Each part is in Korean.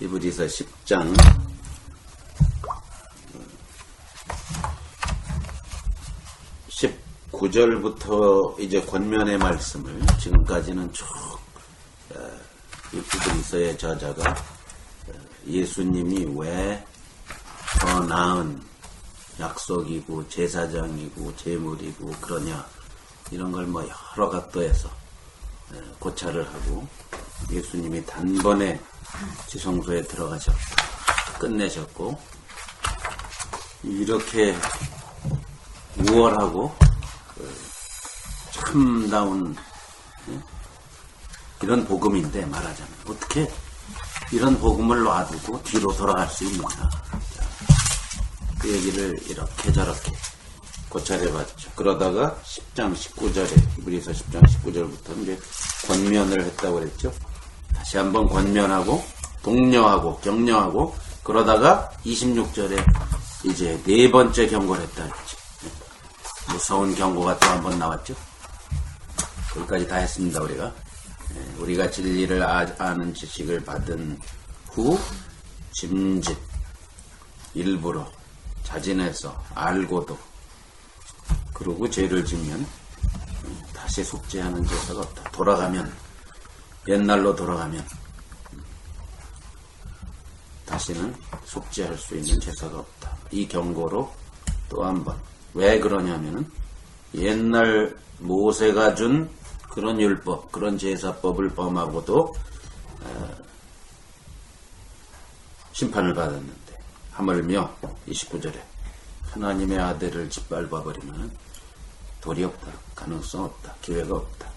히브리서 10장 19절부터 이제 권면의 말씀을 지금까지는 쭉 히브리서의 저자가 예수님이 왜 더 나은 약속이고 제사장이고 제물이고 그러냐 이런 걸 뭐 여러 각도에서 고찰을 하고 예수님이 단번에 지성소에 들어가셨고 끝내셨고 이렇게 우월하고 참다운 이런 복음인데 말하자면 어떻게 이런 복음을 놔두고 뒤로 돌아갈 수 있는가. 그 얘기를 이렇게 저렇게 고찰해봤죠. 그러다가 10장 19절에 히브리서 10장 19절부터 이제 권면을 했다고 그랬죠. 다시 한번 권면하고 독려하고 격려하고 그러다가 26절에 이제 네 번째 경고를 했다 그랬죠. 무서운 경고가 또 한 번 나왔죠. 거기까지 다 했습니다. 우리가 진리를 아는 지식을 받은 후 짐짓 일부러 자진해서 알고도 그러고 죄를 지면 다시 속죄하는 제사가 없다. 돌아가면 옛날로 돌아가면 다시는 속죄할 수 있는 제사가 없다. 이 경고로 또 한 번 왜 그러냐면은 옛날 모세가 준 그런 율법, 그런 제사법을 범하고도 심판을 받았는데 하물며 29절에 하나님의 아들을 짓밟아버리면 도리 없다, 가능성 없다, 기회가 없다.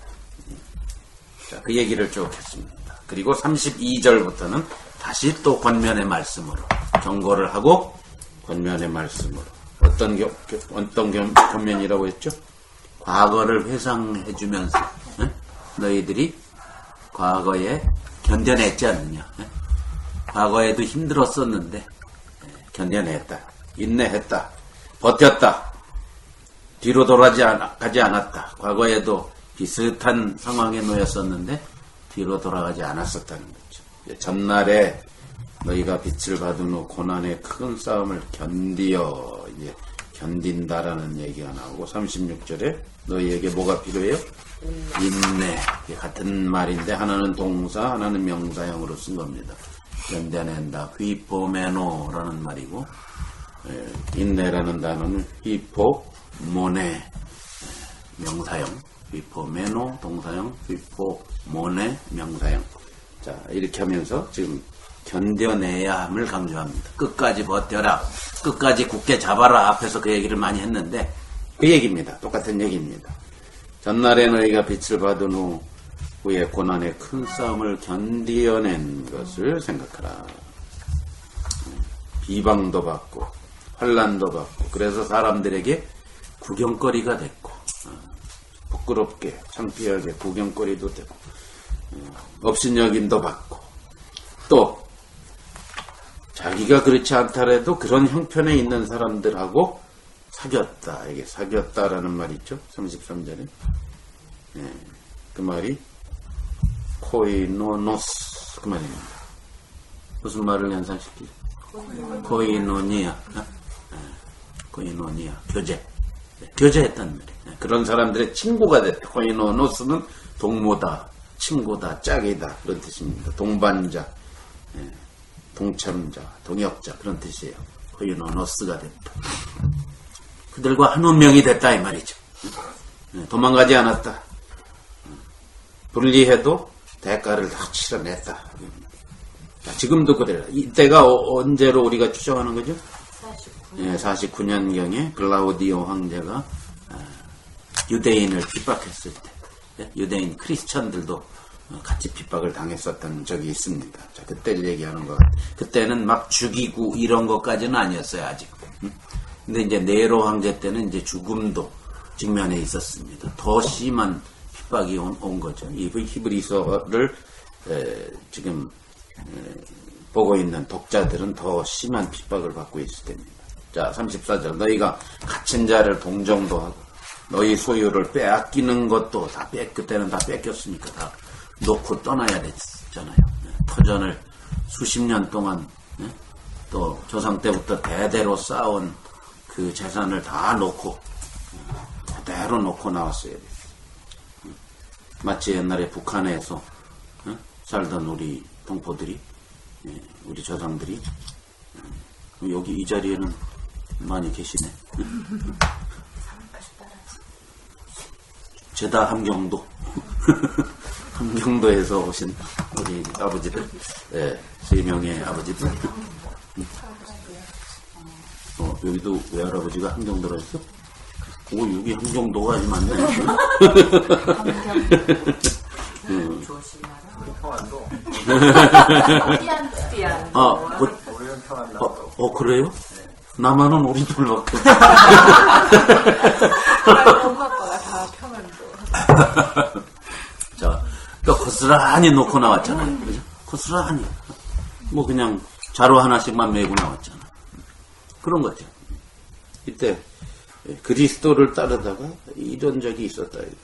자, 그 얘기를 쭉 했습니다. 그리고 32절부터는 다시 또 권면의 말씀으로 경고를 하고 권면의 말씀으로 어떤 권면이라고 했죠? 과거를 회상해주면서 너희들이 과거에 견뎌냈지 않느냐. 과거에도 힘들었었는데 견뎌냈다. 인내했다. 버텼다. 뒤로 돌아가지 않았다. 과거에도 비슷한 상황에 놓였었는데 뒤로 돌아가지 않았었다는 거죠. 전날에 너희가 빛을 받은 후 고난의 큰 싸움을 견디어 이제 견딘다라는 얘기가 나오고 36절에 너희에게 뭐가 필요해요? 인내. 같은 말인데 하나는 동사 하나는 명사형으로 쓴 겁니다. 견뎌낸다. 휘포메노라는 말이고 인내라는 단어는 휘포모네 명사형 휘포메노 동사형 휘포모네 명사형. 자 이렇게 하면서 지금 견뎌내야 함을 강조합니다. 끝까지 버텨라. 끝까지 굳게 잡아라. 앞에서 그 얘기를 많이 했는데 그 얘기입니다. 똑같은 얘기입니다. 전날에 너희가 빛을 받은 후에 고난의 큰 싸움을 견디어낸 것을 생각하라. 비방도 받고 환난도 받고 그래서 사람들에게 구경거리가 됐고 부끄럽게 창피하게 구경거리도 되고 업신여김도 받고 또 자기가 그렇지 않더라도 그런 형편에 있는 사람들하고 사귀었다. 이게 사귀었다라는 말이 있죠. 33절에. 그 말이 코이노노스 그 말입니다. 무슨 말을 연상시키죠? 코이노니아. 코이노니아. 교제했다는 말이에요. 그런 사람들의 친구가 됐다. 코이노노스는 동무다, 친구다, 짝이다 그런 뜻입니다. 동반자. 동참자, 동역자 그런 뜻이에요. 코이노노스가 됐다. 그들과 한 운명이 됐다 이 말이죠. 도망가지 않았다. 분리해도 대가를 다 치러냈다. 지금도 그래요. 이때가 언제로 우리가 추정하는 거죠? 49년경에 글라우디오 황제가 유대인을 핍박했을 때 유대인 크리스천들도 같이 핍박을 당했었던 적이 있습니다. 자, 그때를 얘기하는 것 같아요. 그때는 막 죽이고 이런 것까지는 아니었어요, 아직. 근데 이제 네로 황제 때는 이제 죽음도 직면해 있었습니다. 더 심한 핍박이 온 거죠. 이 히브리서를 지금 보고 있는 독자들은 더 심한 핍박을 받고 있을 때입니다. 자, 34절. 너희가 갇힌 자를 동정도 하고 너희 소유를 빼앗기는 것도 그때는 다 뺏겼으니까 다 놓고 떠나야 됐잖아요. 터전을 수십 년 동안 또 조상 때부터 대대로 쌓아온 그 재산을 다 놓고 그대로 놓고 나왔어요. 마치 옛날에 북한에서 살던 우리 동포들이, 우리 조상들이 여기 이 자리에는 많이 계시네. 제다 함경도 함경도에서 오신 우리 아버지들, 세 명의 아버지들. 여기도 외할아버지가 함경도라 했어? 여기 함경도가 아주 많네. 평안도. 우리는 평안도. 그래요? 나만은 우리 둘밖에. 엄마가 다 평안도. 자, 또 고스란히 놓고 나왔잖아요. 그죠? 고스란히. 뭐 그냥 자루 하나씩만 메고 나왔잖아. 그런 거죠. 이때 그리스도를 따르다가 이런 적이 있었다 이거죠.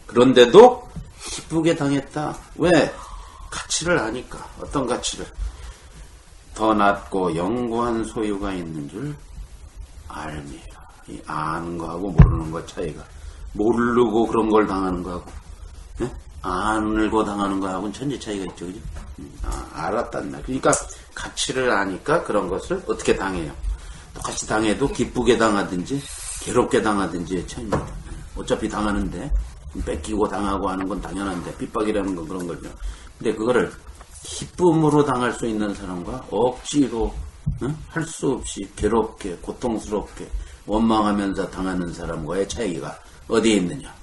그런데도 기쁘게 당했다. 왜? 가치를 아니까. 어떤 가치를? 더 낮고 영구한 소유가 있는 줄 알미라. 이 아는 거하고 모르는 거 차이가. 모르고 그런 걸 당하는 거하고, 알고 당하는 거하고는 천지 차이가 있죠. 그죠? 알았단 말. 그러니까 가치를 아니까 그런 것을 어떻게 당해요? 똑같이 당해도 기쁘게 당하든지 괴롭게 당하든지의 차이입니다. 어차피 당하는데 뺏기고 당하고 하는 건 당연한데 핍박이라는 건 그런 거죠. 근데 그거를 기쁨으로 당할 수 있는 사람과 억지로 할 수 없이 괴롭게 고통스럽게 원망하면서 당하는 사람과의 차이가 어디에 있느냐?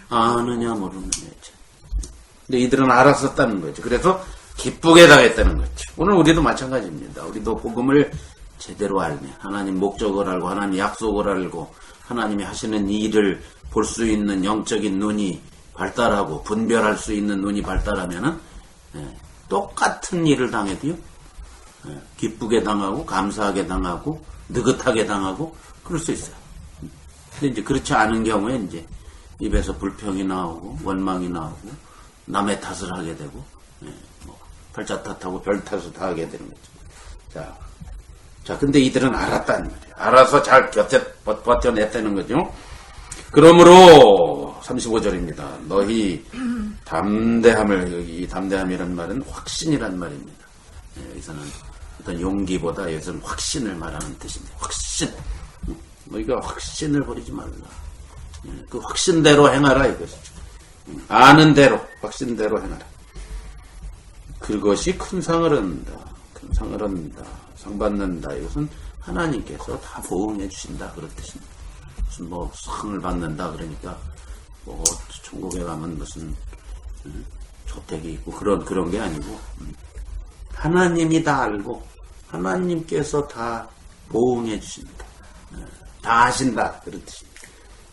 아느냐 모르느냐의 차이. 근데 이들은 알았었다는 거죠. 그래서 기쁘게 당했다는 거죠. 오늘 우리도 마찬가지입니다. 우리도 복음을 제대로 알면, 하나님 목적을 알고 하나님 약속을 알고 하나님이 하시는 일을 볼 수 있는 영적인 눈이 발달하고 분별할 수 있는 눈이 발달하면은 똑같은 일을 당해도요, 기쁘게 당하고 감사하게 당하고 느긋하게 당하고 그럴 수 있어요. 근데 이제 그렇지 않은 경우에 이제 입에서 불평이 나오고 원망이 나오고 남의 탓을 하게 되고 팔자 탓하고 별 탓을 다 하게 되는 거죠. 자, 근데 이들은 알았다는 말이에요. 알아서 잘 버텨냈다는 거죠. 그러므로 35절입니다. 너희 담대함을, 여기 이 담대함이란 말은 확신이란 말입니다. 여기서는 어떤 용기보다 여기서는 확신을 말하는 뜻입니다. 확신. 너희가 확신을 버리지 말라. 그 확신대로 행하라 이것이죠. 아는 대로, 확신대로 행하라. 그것이 큰 상을 얻는다. 큰 상을 얻는다. 상 받는다. 이것은 하나님께서 다 보응해 주신다. 그런 뜻입니다. 무슨 뭐 상을 받는다 그러니까 뭐 천국에 가면 무슨 저택이 있고 그런 게 아니고 하나님이 다 알고 하나님께서 다 보응해 주신다. 다 하신다. 그런 뜻입니다.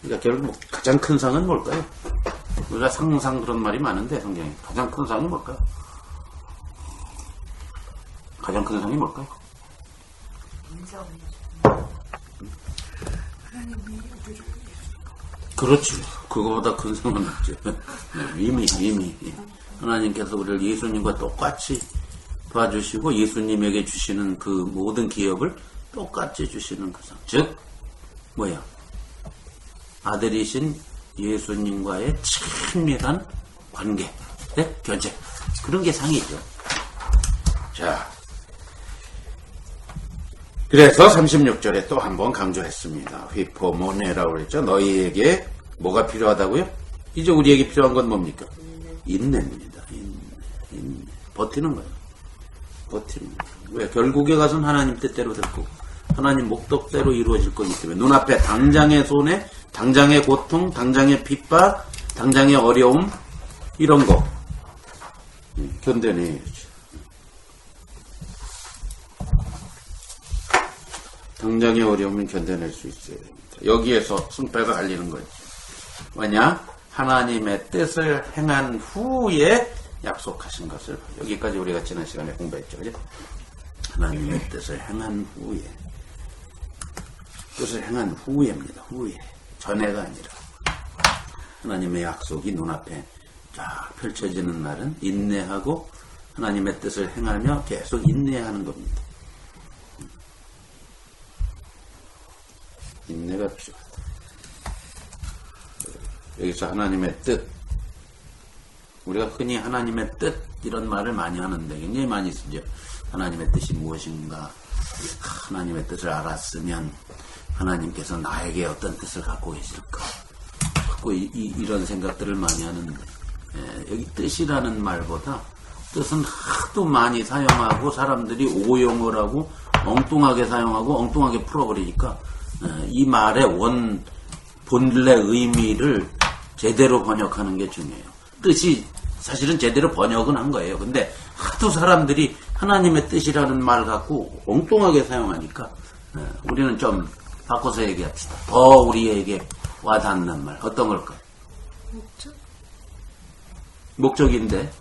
그러니까 결국 가장 큰 상은 뭘까요? 우리가 상상 그런 말이 많은데 성경에 가장 큰 상이 뭘까요? 가장 큰 상이 뭘까요? 그렇지. 그거보다 큰 상은 없죠. 이미 하나님께서 우리를 예수님과 똑같이 봐주시고 예수님에게 주시는 그 모든 기업을 똑같이 주시는 그 상. 즉 뭐야? 아들이신 예수님과의 친밀한 관계, 교제. 그런 게 상이죠. 자, 그래서 36절에 또 한 번 강조했습니다. 휘포모네라고 그랬죠. 너희에게 뭐가 필요하다고요? 이제 우리에게 필요한 건 뭡니까? 인내입니다. 인내. 버티는 거예요. 버티는 거예요. 왜? 결국에 가서는 하나님 뜻대로 될 거고 하나님 목적대로 이루어질 거기 때문에 눈앞에 당장의 손해, 당장의 고통, 당장의 핍박, 당장의 어려움 이런 거 견뎌내야죠. 당장의 어려움은 견뎌낼 수 있어야 됩니다. 여기에서 승패가 갈리는 거죠. 왜냐? 하나님의 뜻을 행한 후에 약속하신 것을 여기까지 우리가 지난 시간에 공부했죠. 그죠? 하나님의 뜻을 행한 후에 뜻을 행한 후에입니다. 후에 전에가 아니라 하나님의 약속이 눈앞에 쫙 펼쳐지는 날은 인내하고 하나님의 뜻을 행하며 계속 인내하는 겁니다. 인내가 필요하다. 여기서 하나님의 뜻, 우리가 흔히 하나님의 뜻 이런 말을 많이 하는데 굉장히 많이 쓰죠. 하나님의 뜻이 무엇인가, 하나님의 뜻을 알았으면 하나님께서 나에게 어떤 뜻을 갖고 계실까, 갖고 이런 생각들을 많이 하는데, 여기 뜻이라는 말보다 뜻은 하도 많이 사용하고 사람들이 오용을 하고 엉뚱하게 사용하고 엉뚱하게 풀어버리니까 이 말의 본래 의미를 제대로 번역하는 게 중요해요. 뜻이 사실은 제대로 번역은 한 거예요. 근데 하도 사람들이 하나님의 뜻이라는 말 갖고 엉뚱하게 사용하니까 우리는 좀 바꿔서 얘기합시다. 더 우리에게 와닿는 말 어떤 걸까요? 목적인데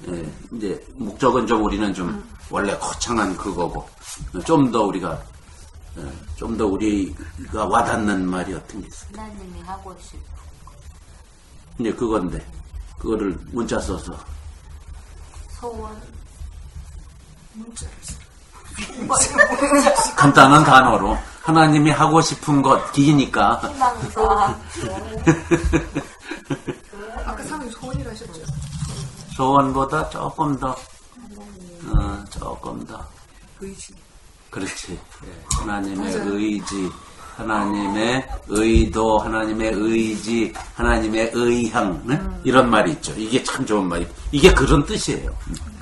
이제 목적은 좀 우리는 좀 원래 거창한 그거고 좀 더 우리가 와닿는 말이 어떤 게 있을까? 하나님이 하고 싶은 이제 그건데 그거를 문자 써서 소원. 문자를 간단한 단어로 하나님이 하고 싶은 것 기니까 희망사. 아까 사모님 소원이라 하셨죠? 소원보다 조금 더 의지. 그렇지. 하나님의 맞아요. 의지, 하나님의 의도, 하나님의 의지, 하나님의 의향 이런 말이 있죠. 이게 참 좋은 말이. 이게 그런 뜻이에요.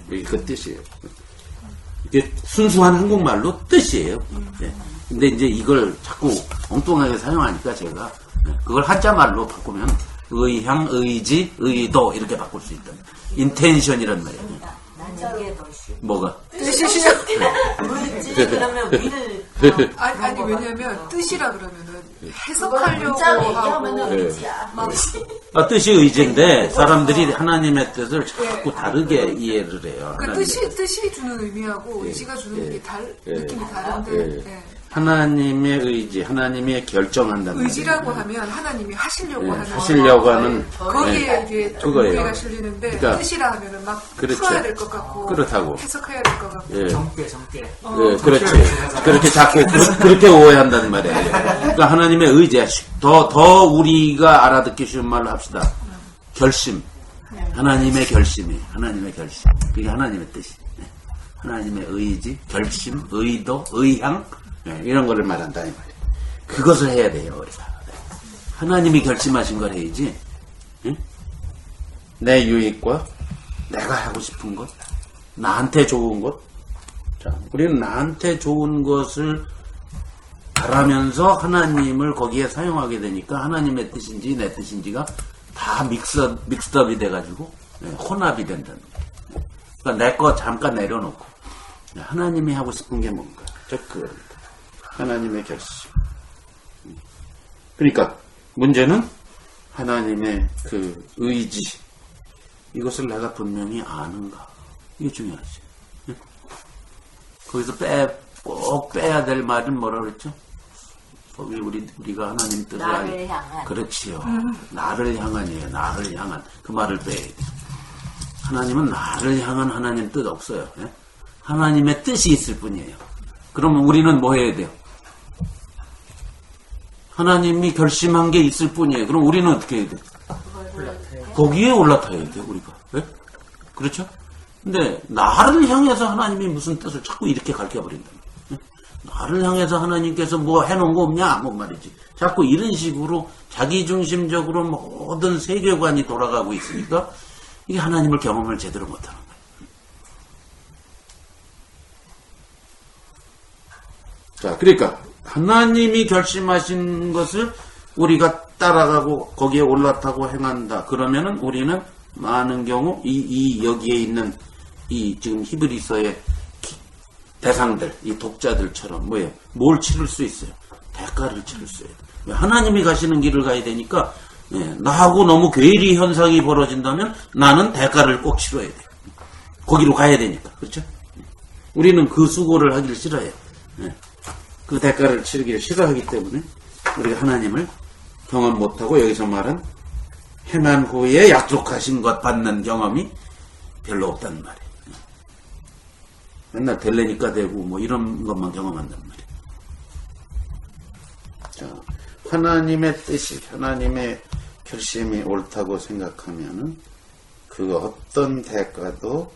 이게 그 뜻이에요. 이게 순수한 한국말로 뜻이에요. 근데 이제 이걸 자꾸 엉뚱하게 사용하니까 제가 그걸 한자말로 바꾸면 의향, 의지, 의도 이렇게 바꿀 수 있다. 인텐션이란 말이에요. 난 이게 더 쉬워. 뭐가? 뜻이시죠? 의지 그러면 위를. 아니 왜냐면 뜻이라 그러면은 해석하려고 문자로 하고 얘기하면은 의지야. 뜻이 의지인데 사람들이 하나님의 뜻을 자꾸 다르게 이해를 해요. 그 뜻이 주는 의미하고 의지가 주는 게 느낌이 다른데 하나님의 의지, 하나님이 결정한다는 의지라고 하면 하나님이 하시려고 하는 거기에 이게 무게가 실리는데 그러니까, 뜻이라 하면은 막 그렇죠. 풀어야 될 것 같고 그렇다고 해석해야 될 것 같고 정죄. 그렇지. 그렇게 자꾸 그렇게 오해한다는 말이에요. 그러니까 하나님의 의지, 더 우리가 알아듣기 쉬운 말로 합시다. 결심, 하나님의 결심이 하나님의 결심. 그게 하나님의 뜻이. 하나님의 의지, 결심, 의도, 의향. 이런 거를 말한다 이 말이에요. 그것을 해야 돼요 우리가. 하나님이 결심하신 걸 해야지. 응? 내 유익과 내가 하고 싶은 것, 나한테 좋은 것. 자, 우리는 나한테 좋은 것을 바라면서 하나님을 거기에 사용하게 되니까 하나님의 뜻인지 내 뜻인지가 다 믹스업이 돼가지고 혼합이 된다는 거예요. 그러니까 내 거 잠깐 내려놓고 하나님이 하고 싶은 게 뭔가. 그겁니다. 하나님의 결심. 그러니까 문제는 하나님의 그 의지, 이것을 내가 분명히 아는가, 이게 중요하지. 거기서 꼭 빼야 될 말은 뭐라 그랬죠? 우리가 하나님 뜻을 나를 향한. 그렇지요. 나를 향한이에요. 나를 향한. 그 말을 빼야 돼. 하나님은 나를 향한 하나님 뜻 없어요. 하나님의 뜻이 있을 뿐이에요. 그러면 우리는 뭐 해야 돼요? 하나님이 결심한 게 있을 뿐이에요. 그럼 우리는 어떻게 해야 돼요? 거기에 올라타야 돼요, 우리가. 네? 그렇죠? 근데 나를 향해서 하나님이 무슨 뜻을 자꾸 이렇게 가르쳐버린다. 네? 나를 향해서 하나님께서 뭐 해놓은 거 없냐? 뭐 말이지. 자꾸 이런 식으로 자기중심적으로 모든 세계관이 돌아가고 있으니까 이게 하나님을 경험을 제대로 못하는 거예요. 자, 그러니까 하나님이 결심하신 것을 우리가 따라가고 거기에 올라타고 행한다. 그러면은 우리는 많은 경우 여기에 있는 이 지금 히브리서의 대상들, 이 독자들처럼 뭘 치를 수 있어요? 대가를 치를 수 있어요. 하나님이 가시는 길을 가야 되니까 나하고 너무 괴리 현상이 벌어진다면 나는 대가를 꼭 치러야 돼요. 거기로 가야 되니까. 그렇죠? 우리는 그 수고를 하기를 싫어해요. 그 대가를 치르기를 싫어하기 때문에 우리가 하나님을 경험 못하고 여기서 말은 행한 후에 약속하신 것 받는 경험이 별로 없단 말이에요. 맨날 될래니까 되고 뭐 이런 것만 경험한단 말이에요. 자, 하나님의 뜻이, 하나님의 결심이 옳다고 생각하면은 그 어떤 대가도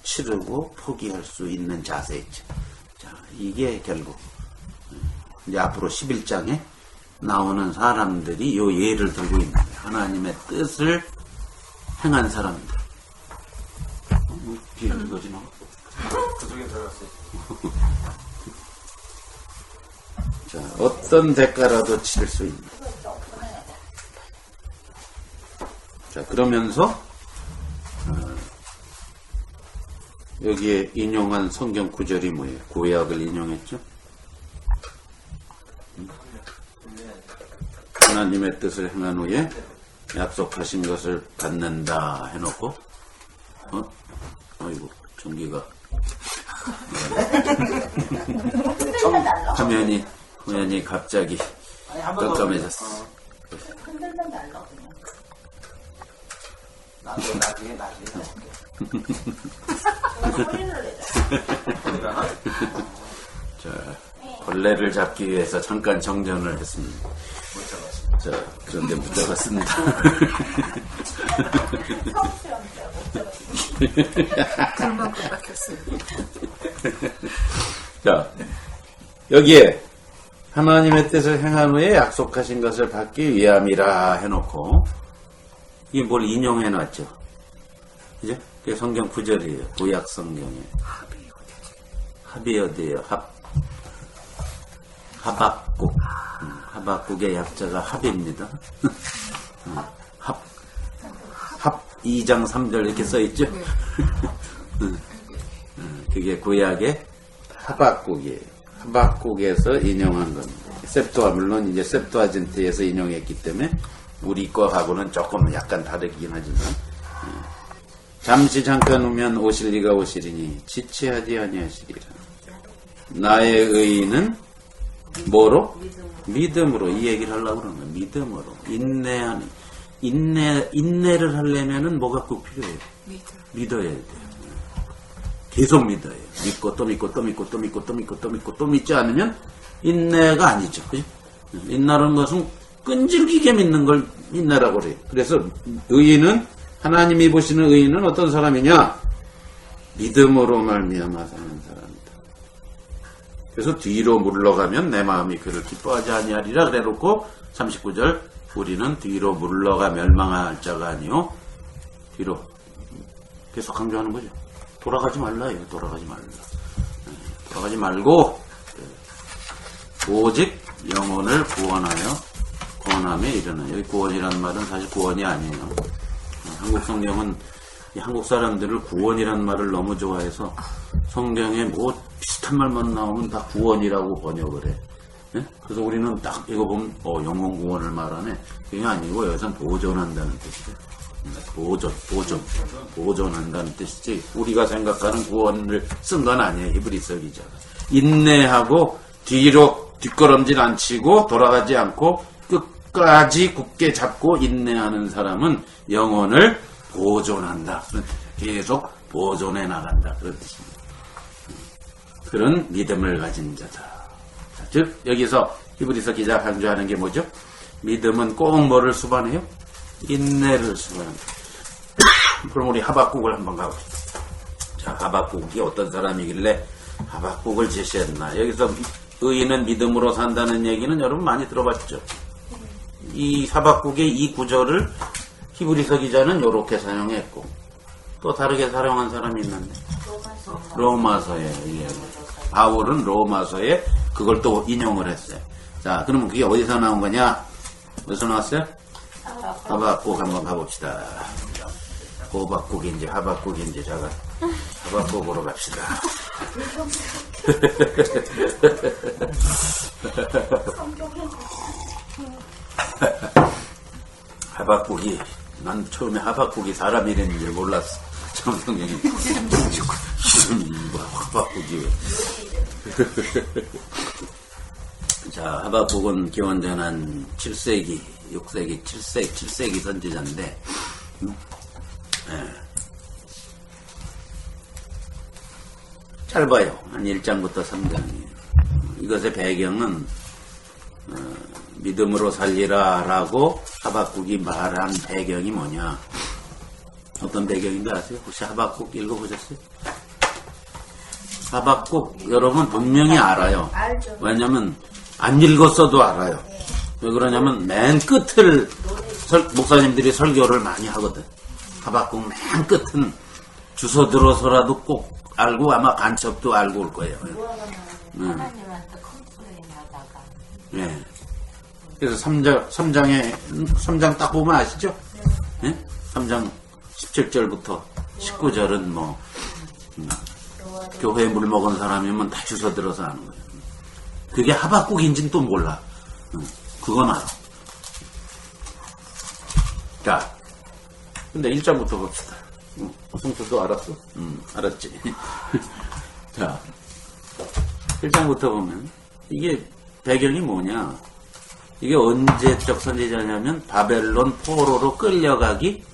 치르고 포기할 수 있는 자세이죠. 자, 이게 결국 이제 앞으로 11장에 나오는 사람들이 요 예를 들고 있는 거예요. 하나님의 뜻을 행한 사람들. 비를 이거지 뭐. 그쪽에 들어갔어요. 자, 어떤 대가라도 치를 수 있는. 자, 그러면서 여기에 인용한 성경 구절이 뭐예요? 구약을 인용했죠? 하나님의 뜻을 행한 후에 약속하신 것을 받는다 해놓고 어이구 전기가 화면이 갑자기 깜깜해졌어. 흔들면 날라 그냥. 나중에 소리를 내자. 자, 벌레를 잡기 위해서 잠깐 정전을 했습니다. 자, 그런데 문자가 씁니다. 그만큼 막혔어요. 자, 여기에 하나님의 뜻을 행한 후에 약속하신 것을 받기 위함이라 해놓고 이게 뭘 인용해놨죠. 그죠? 그게 성경 구절이에요. 구약 성경에. 합이 어디예요? 하박국. 하박국의 약자가 합입니다. 합 2장 3절 이렇게 써있죠? 그게 구약의 하박국이에요. 하박국에서 인용한 겁니다. 물론 이제 셉투아진트에서 인용했기 때문에 우리 거하고는 조금 약간 다르긴 하지만 잠시 잠깐 오면 오실 리가 오시리니 지체하지 아니하시리라. 나의 의인은 뭐로? 믿음으로. 이 얘기를 하려고 그러는 거예요. 믿음으로. 인내를 하려면은 뭐가 꼭 필요해요? 믿어야 돼요. 계속 믿어야 해요. 믿고 또 믿고 또 믿고 또 믿고 또 믿고 또 믿고 또 믿지 않으면 인내가 아니죠. 그죠? 인내라는 것은 끈질기게 믿는 걸 인내라고 그래요. 그래서 의인은, 하나님이 보시는 의인은 어떤 사람이냐? 믿음으로 말미암아 사는 사람이다. 그래서 뒤로 물러가면 내 마음이 그를 기뻐하지 아니하리라 그래놓고 39절 우리는 뒤로 물러가 멸망할 자가 아니요 뒤로 계속 강조하는 거죠. 돌아가지 말라요. 돌아가지 말라. 돌아가지 말고 오직 영혼을 구원함에 이르는. 여기 구원이라는 말은 사실 구원이 아니에요. 한국 성경은 한국 사람들을 구원이라는 말을 너무 좋아해서 성경에 뭐 비슷한 말만 나오면 다 구원이라고 번역을 해. 예? 그래서 우리는 딱 이거 보면 영혼 구원을 말하네. 그게 아니고 여기서는 보존한다는 뜻이에요. 보존한다는 뜻이지 우리가 생각하는 구원을 쓴 건 아니에요. 히브리서 기자가 인내하고 뒤로 뒷걸음질 안 치고 돌아가지 않고 끝까지 굳게 잡고 인내하는 사람은 영혼을 보존한다. 계속 보존해 나간다. 그런 뜻입니다. 그런 믿음을 가진 자다. 즉 여기서 히브리서 기자가 강조하는 게 뭐죠? 믿음은 꼭 뭐를 수반해요? 인내를 수반합니다. 그럼 우리 하박국을 한번 가봅시다. 자, 하박국이 어떤 사람이길래 하박국을 제시했나? 여기서 의인은 믿음으로 산다는 얘기는 여러분 많이 들어봤죠? 이 하박국의 이 구절을 히브리서 기자는 이렇게 사용했고 또 다르게 사용한 사람이 있는데 로마서에 바울은 로마서에 그걸 또 인용을 했어요. 자, 그러면 그게 어디서 나온 거냐? 어디서 나왔어요? 하박국 한번 가봅시다. 호박국인지 하박국인지 자가 하박국으로 갑시다. 하박국이 난 처음에 하박국이 사람 이름인 줄 몰랐어. 처음 성경에 이름이 하박국이 자, 하박국은 기원전 한 7세기 6세기 7세기 선지자인데 짧아요. 한 1장부터 3장이에요. 이것의 배경은 믿음으로 살리라 라고 하박국이 말한 배경이 뭐냐. 어떤 배경인지 아세요? 혹시 하박국 읽어보셨어요? 하박국 여러분 분명히 알아요. 알죠. 왜냐면 안 읽었어도 알아요. 왜 그러냐면 맨 끝을 목사님들이 설교를 많이 하거든. 하박국 맨 끝은 주소 들어서라도 꼭 알고 아마 간첩도 알고 올 거예요. 하나님한테 컴플레인 하다가 예. 그래서 3장 딱 보면 아시죠? 예? 3장 17절부터 19절은 뭐 교회에 물 먹은 사람이면 다 주워 들어서 하는 거예요. 그게 하박국인지는 또 몰라. 그건 알아. 자, 근데 1장부터 봅시다. 성수도 알았어? 알았지. 자, 1장부터 보면 이게 배경이 뭐냐? 이게 언제적 선지자냐면 바벨론 포로로 끌려가기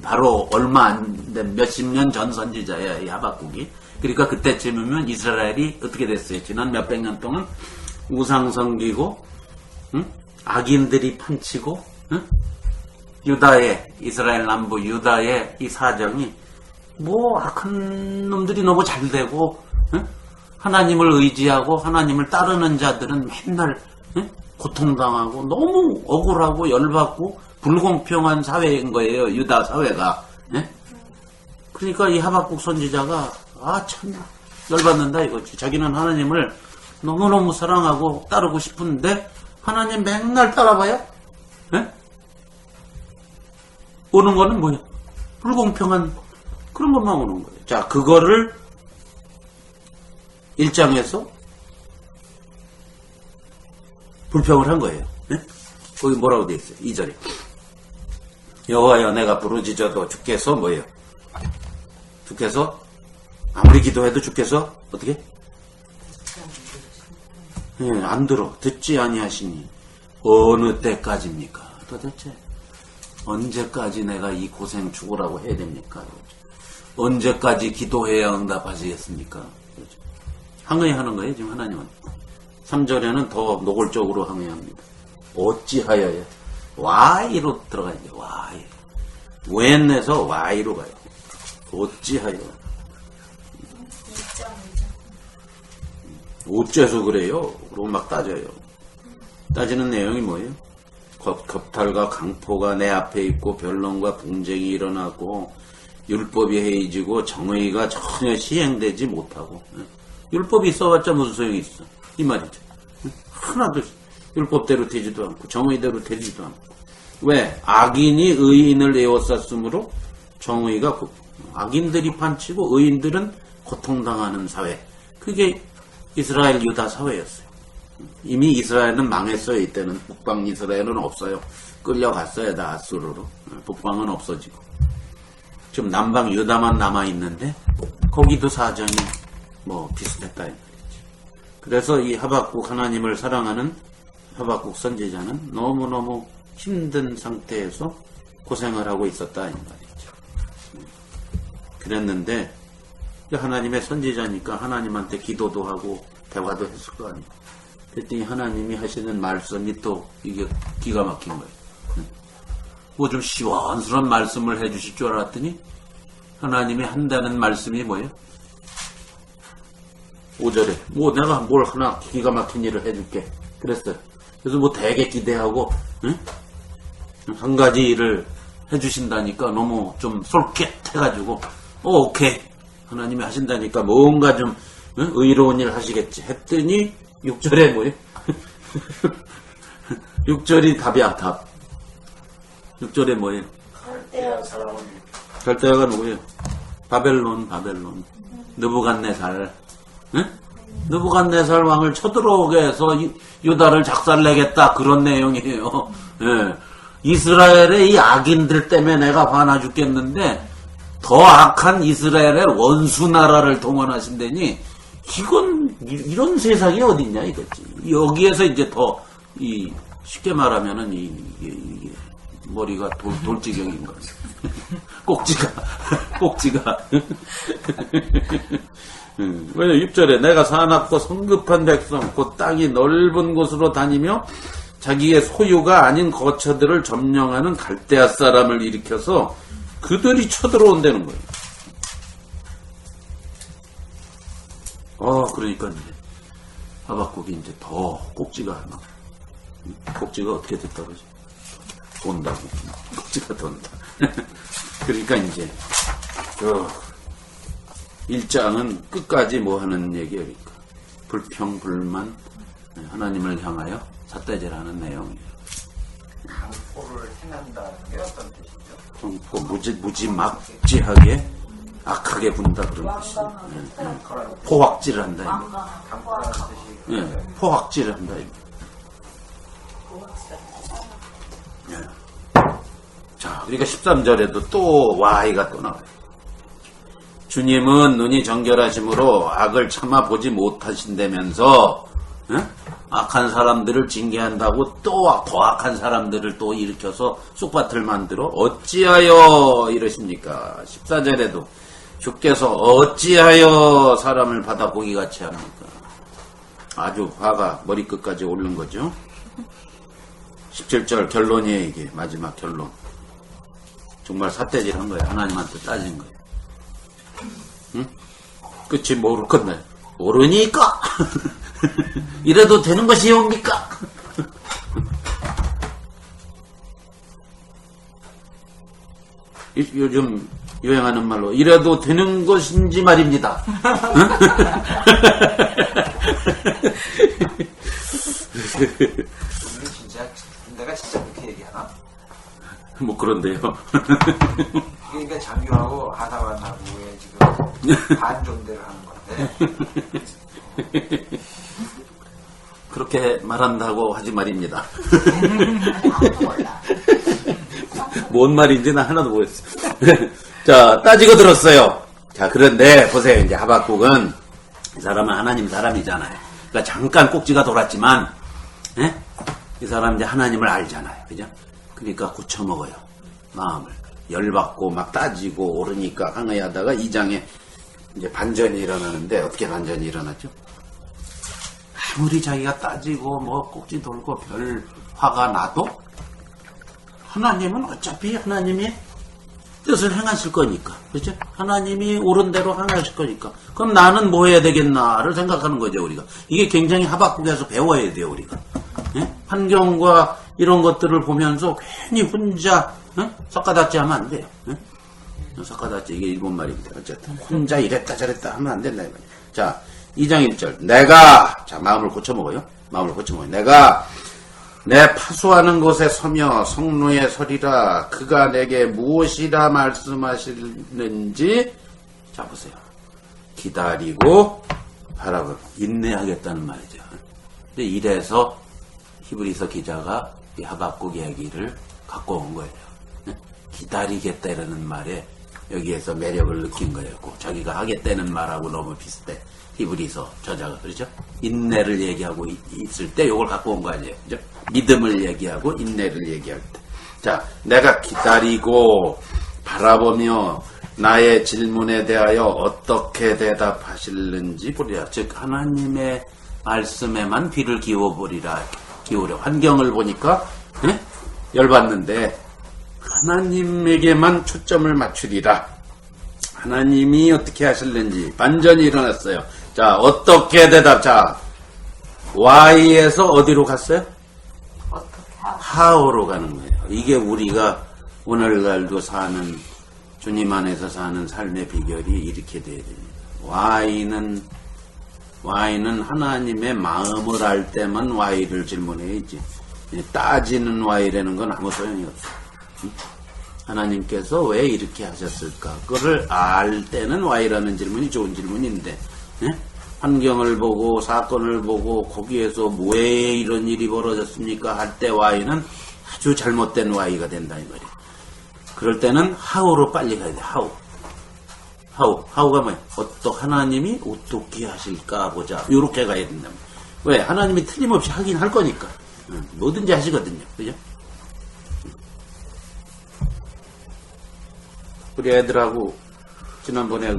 바로 얼마 안 된 몇십 년 전 선지자야, 이 하박국이. 그러니까 그때쯤이면 이스라엘이 어떻게 됐어요? 지난 몇백 년 동안 우상 섬기고, 악인들이 판치고, 이스라엘 남부 유다의 이 사정이 뭐 악한 놈들이 너무 잘 되고, 하나님을 의지하고 하나님을 따르는 자들은 맨날 고통당하고 너무 억울하고 열받고 불공평한 사회인 거예요. 유다 사회가. 그러니까 이 하박국 선지자가 참 열받는다 이거지. 자기는 하나님을 너무너무 사랑하고 따르고 싶은데 하나님 맨날 따라봐요. 오는 거는 뭐야? 불공평한 그런 것만 오는 거예요. 자, 그거를 1장에서 불평을 한 거예요. 거기 뭐라고 되어 있어요? 2절에 여호와여 내가 부르짖어도 주께서 뭐예요? 주께서 아무리 기도해도 주께서 어떻게? 안 들어. 듣지 아니하시니 어느 때까지입니까? 도대체 언제까지 내가 이 고생 죽으라고 해야 됩니까? 언제까지 기도해야 응답하시겠습니까? 항의하는 거예요 지금 하나님은. 3절에는 더 노골적으로 항의합니다. 어찌하여야 Why로 들어가야 돼요. Why. when에서 Why로 가요. 어찌하여. 어째서 그래요? 그러고 막 따져요. 따지는 내용이 뭐예요? 겁탈과 강포가 내 앞에 있고 변론과 분쟁이 일어나고 율법이 해이지고 정의가 전혀 시행되지 못하고. 율법이 있어봤자 무슨 소용이 있어. 이 말이죠. 하나도 율법대로 되지도 않고 정의대로 되지도 않고. 왜? 악인이 의인을 에워쌌으므로 정의가 악인들이 판치고 의인들은 고통당하는 사회. 그게 이스라엘 유다 사회였어요. 이미 이스라엘은 망했어요. 이때는 북방 이스라엘은 없어요. 끌려갔어요. 다 아수르로. 북방은 없어지고. 지금 남방 유다만 남아있는데 거기도 사정이 뭐 비슷했다 이 말이지. 그래서 이 하박국 하나님을 사랑하는 하박국 선지자는 너무너무 힘든 상태에서 고생을 하고 있었다 이 말이죠. 그랬는데 하나님의 선지자니까 하나님한테 기도도 하고 대화도 했을 거 아니에요. 그랬더니 하나님이 하시는 말씀이 또 이게 기가 막힌 거예요. 뭐 좀 시원스러운 말씀을 해주실 줄 알았더니 하나님이 한다는 말씀이 뭐예요? 5절에 뭐 내가 뭘 하나 기가 막힌 일을 해줄게 그랬어요. 그래서 뭐 되게 기대하고 한 가지 일을 해주신다니까 너무 좀 솔깃해가지고 오케이 하나님이 하신다니까 뭔가 좀 의로운 일 하시겠지 했더니 6절에 뭐예요? 6절이 답이야 답. 6절에 뭐예요? 갈대아가 누구예요? 바벨론 느부갓네살. 느부갓네살 왕을 쳐들어오게 해서 유다를 작살내겠다 그런 내용이에요. 예. 이스라엘의 이 악인들 때문에 내가 화나 죽겠는데 더 악한 이스라엘의 원수 나라를 동원하신다니 이건 이런 세상이 어딨냐 이거지. 여기에서 이제 더 쉽게 말하면은 머리가 돌지경인 거예요. 꼭지가. 왜냐 6절에 내가 사납고 성급한 백성 곧 땅이 넓은 곳으로 다니며 자기의 소유가 아닌 거처들을 점령하는 갈대아 사람을 일으켜서 그들이 쳐들어온다는 거예요. 그러니까 이제 하박국이 이제 더 꼭지가 어떻게 됐다고 그러지? 돈다고. 꼭지가 돈다. 그러니까 이제 1장은 끝까지 뭐 하는 얘기예요. 그러니까 불평, 불만, 하나님을 향하여 삿대질하는 내용이에요. 강포를 행한다는 게 어떤 뜻이죠? 무지막지하게 악하게 군다 그런 뜻이에요. 포악질을 한다 이거. 강포라는 뜻이 포악질을 한다 이거. 자, 그러니까 13절에도 또 Y가 또 나와요. 주님은 눈이 정결하심으로 악을 참아 보지 못하신다면서 악한 사람들을 징계한다고 또 더 악한 사람들을 또 일으켜서 쑥밭을 만들어 어찌하여 이러십니까? 14절에도 주께서 어찌하여 사람을 받아보기 같이 합니까? 아주 화가 머리끝까지 오른 거죠. 17절 결론이에요. 이게 마지막 결론. 정말 삿대질한 거예요. 하나님한테 따진 거예요. 응? 끝이 뭐로 끝나요? 모르니까 이래도 되는 것이옵니까? 요즘 유행하는 말로 이래도 되는 것인지 말입니다. 오늘 진짜 내가 진짜 그렇게 얘기하나? 뭐 그런데요. 그러니까 장교하고 하사관하고의 지금 반존대를 하는 건데 그렇게 말한다고 하지 말입니다. 아무도 몰라. 뭔 말인지는 하나도 모르겠어요. 자, 따지고 들었어요. 자, 그런데 보세요. 이제 하박국은 이 사람은 하나님 사람이잖아요. 그러니까 잠깐 꼭지가 돌았지만 이 사람 이제 하나님을 알잖아요. 그죠? 그러니까 고쳐먹어요. 마음을. 열받고 막 따지고 오르니까 항의하다가 2장에 이제 반전이 일어나는데 어떻게 반전이 일어났죠? 아무리 자기가 따지고 뭐 꼭지 돌고 별 화가 나도 하나님은 어차피 하나님이 뜻을 행하실 거니까. 그렇죠? 하나님이 옳은 대로 행하실 거니까. 그럼 나는 뭐 해야 되겠나를 생각하는 거죠, 우리가. 이게 굉장히 하박국에서 배워야 돼요, 우리가. 예? 환경과 이런 것들을 보면서 괜히 혼자 섞어닫지 하면 안 돼요. 섞어닫지 이게 일본 말입니다. 어쨌든 혼자 이랬다 저랬다 하면 안 된다. 자, 2장 1절 내가 자 마음을 고쳐먹어요. 마음을 고쳐먹어요. 내가 내 파수하는 곳에 서며 성루에 서리라. 그가 내게 무엇이라 말씀하시는지 자 보세요. 기다리고 바라고 인내하겠다는 말이죠. 근데 이래서 히브리서 기자가 이 하박국 이야기를 갖고 온 거예요. 기다리겠다 이라는 말에 여기에서 매력을 느낀 거예요. 자기가 하겠다는 말하고 너무 비슷해. 히브리서 저자가 그렇죠? 인내를 얘기하고 있을 때 이걸 갖고 온 거 아니에요. 그죠? 믿음을 얘기하고 인내를 얘기할 때. 자, 내가 기다리고 바라보며 나의 질문에 대하여 어떻게 대답하실는지 보리라. 즉 하나님의 말씀에만 귀를 기울여. 환경을 보니까 열받는데 하나님에게만 초점을 맞추리라. 하나님이 어떻게 하실는지 반전이 일어났어요. 자, 어떻게 대답? 자, Y에서 어디로 갔어요? How로 가는 거예요. 이게 우리가 오늘날도 사는 주님 안에서 사는 삶의 비결이 이렇게 돼야 됩니다. Y는 하나님의 마음을 알 때만 Y를 질문해야지. 따지는 Y라는 건 아무 소용이 없어요. 하나님께서 왜 이렇게 하셨을까? 그거를 알 때는 Y라는 질문이 좋은 질문인데 환경을 보고 사건을 보고 거기에서 왜 이런 일이 벌어졌습니까? 할 때 Y는 아주 잘못된 Y가 된다 이 말이에요. 그럴 때는 How로 빨리 가야 돼. How가 뭐야? 하나님이 어떻게 하실까 보자. 이렇게 가야 된다. 왜? 하나님이 틀림없이 하긴 할 거니까. 뭐든지 하시거든요. 그죠? 우리 애들하고 지난번에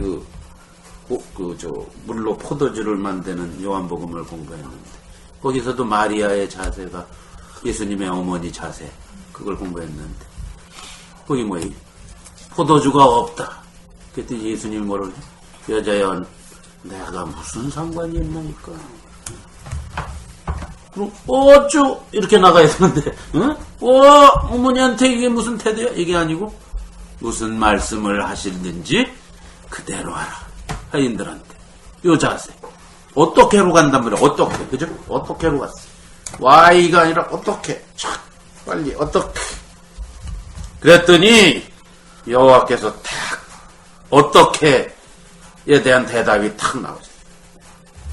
물로 포도주를 만드는 요한복음을 공부했는데, 거기서도 마리아의 자세가 예수님의 어머니 자세, 그걸 공부했는데, 거기 뭐예요? 포도주가 없다. 그랬더니 예수님이 뭐라고 그래? 여자여, 내가 무슨 상관이 있나니까. 그럼 어쭈 이렇게 나가야 되는데, 응? 어머니한테 이게 무슨 태도야? 이게 아니고 무슨 말씀을 하시는지 그대로 하라. 하인들한테 요 자세. 어떻게로 간단 말이야. 어떻게, 그죠? 어떻게로 갔어? Y가 아니라 어떻게. 촥 빨리 어떻게. 그랬더니 여호와께서 탁 어떻게에 대한 대답이 탁 나오죠.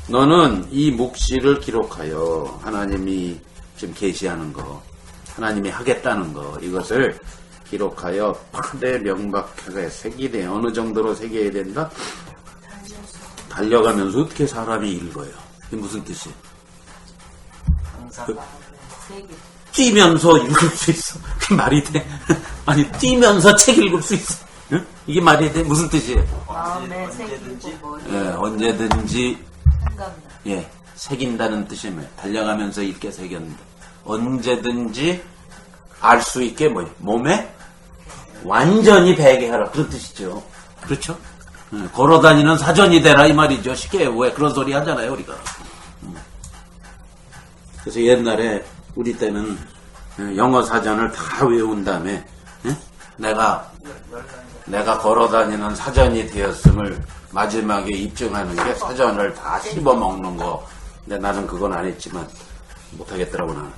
너는 이 묵시를 기록하여 하나님이 지금 계시하는 거, 하나님이 하겠다는 거, 이것을 기록하여 파대 명박하게 새기되, 어느 정도로 새겨야 된다? 달려가면서 어떻게 사람이 읽어요? 이게 무슨 뜻이에요? 항상 뛰면서 읽을 수 있어. 그게 말이 돼? 아니, 뛰면서 책 읽을 수 있어. 응? 이게 말이 돼? 무슨 뜻이에요? 언제든지 예, 새긴다는 뜻이 뭐예요? 달려가면서 읽게 새겼는데, 언제든지 알 수 있게 뭐예요? 몸에 완전히 배게 하라, 그런 뜻이죠. 그렇죠? 걸어다니는 사전이 되라, 이 말이죠. 쉽게 왜 그런 소리 하잖아요, 우리가. 그래서 옛날에 우리 때는 영어 사전을 다 외운 다음에 내가 걸어다니는 사전이 되었음을 마지막에 입증하는 게 사전을 다 씹어먹는 거. 근데 나는 그건 안 했지만, 못하겠더라고, 나는.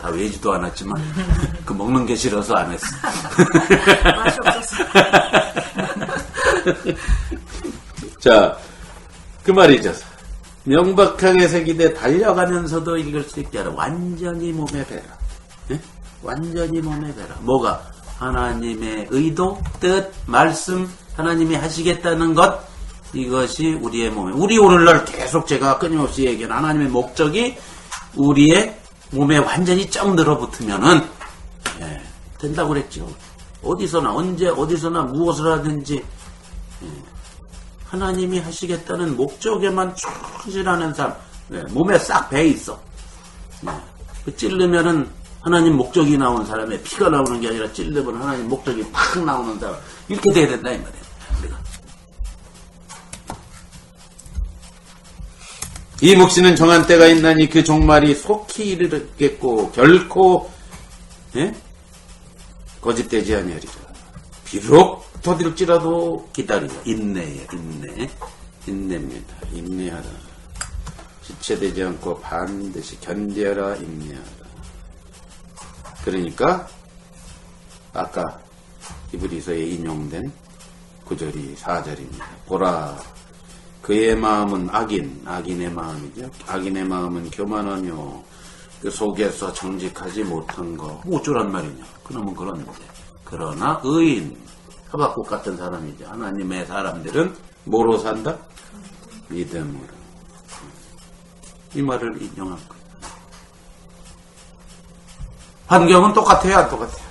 다 외지도 않았지만, 그 먹는 게 싫어서 안 했어. 맛이 없었어. 자, 그 말이죠. 명박하게 새기되 달려가면서도 읽을 수 있게 하라. 완전히 몸에 배라. 예? 완전히 몸에 배라. 뭐가? 하나님의 의도, 뜻, 말씀, 하나님이 하시겠다는 것, 이것이 우리의 몸에, 우리 오늘날 계속 제가 끊임없이 얘기하는 하나님의 목적이 우리의 몸에 완전히 쩍 늘어붙으면은, 예, 된다고 그랬죠. 어디서나, 언제, 어디서나 무엇을 하든지, 예, 하나님이 하시겠다는 목적에만 충실하는 사람, 예, 몸에 싹 배 있어. 예, 그 찔르면은 하나님 목적이 나오는 사람의 피가 나오는 게 아니라 찔르면 하나님 목적이 팍 나오는 사람, 이렇게 돼야 된다, 이 말이에요. 우리가. 이 묵시는 정한 때가 있나니 그 종말이 속히 이르겠고 결코 거짓되지 아니하리라. 비록 더딜지라도 기다리라. 인내에 인내입니다. 인내하라. 지체되지 않고 반드시 견디하라. 인내하라. 그러니까 아까 히브리서에 인용된 9절이 4절입니다. 보라, 그의 마음은 악인의 마음이죠. 악인의 마음은 교만하며 그 속에서 정직하지 못한 거. 뭐 어쩌란 말이냐. 그놈은 그런데. 그러나 의인, 하박국 같은 사람이죠. 하나님의 사람들은 뭐로 산다? 믿음으로. 이 말을 인용한 거예요. 환경은 똑같아요, 안 똑같아요?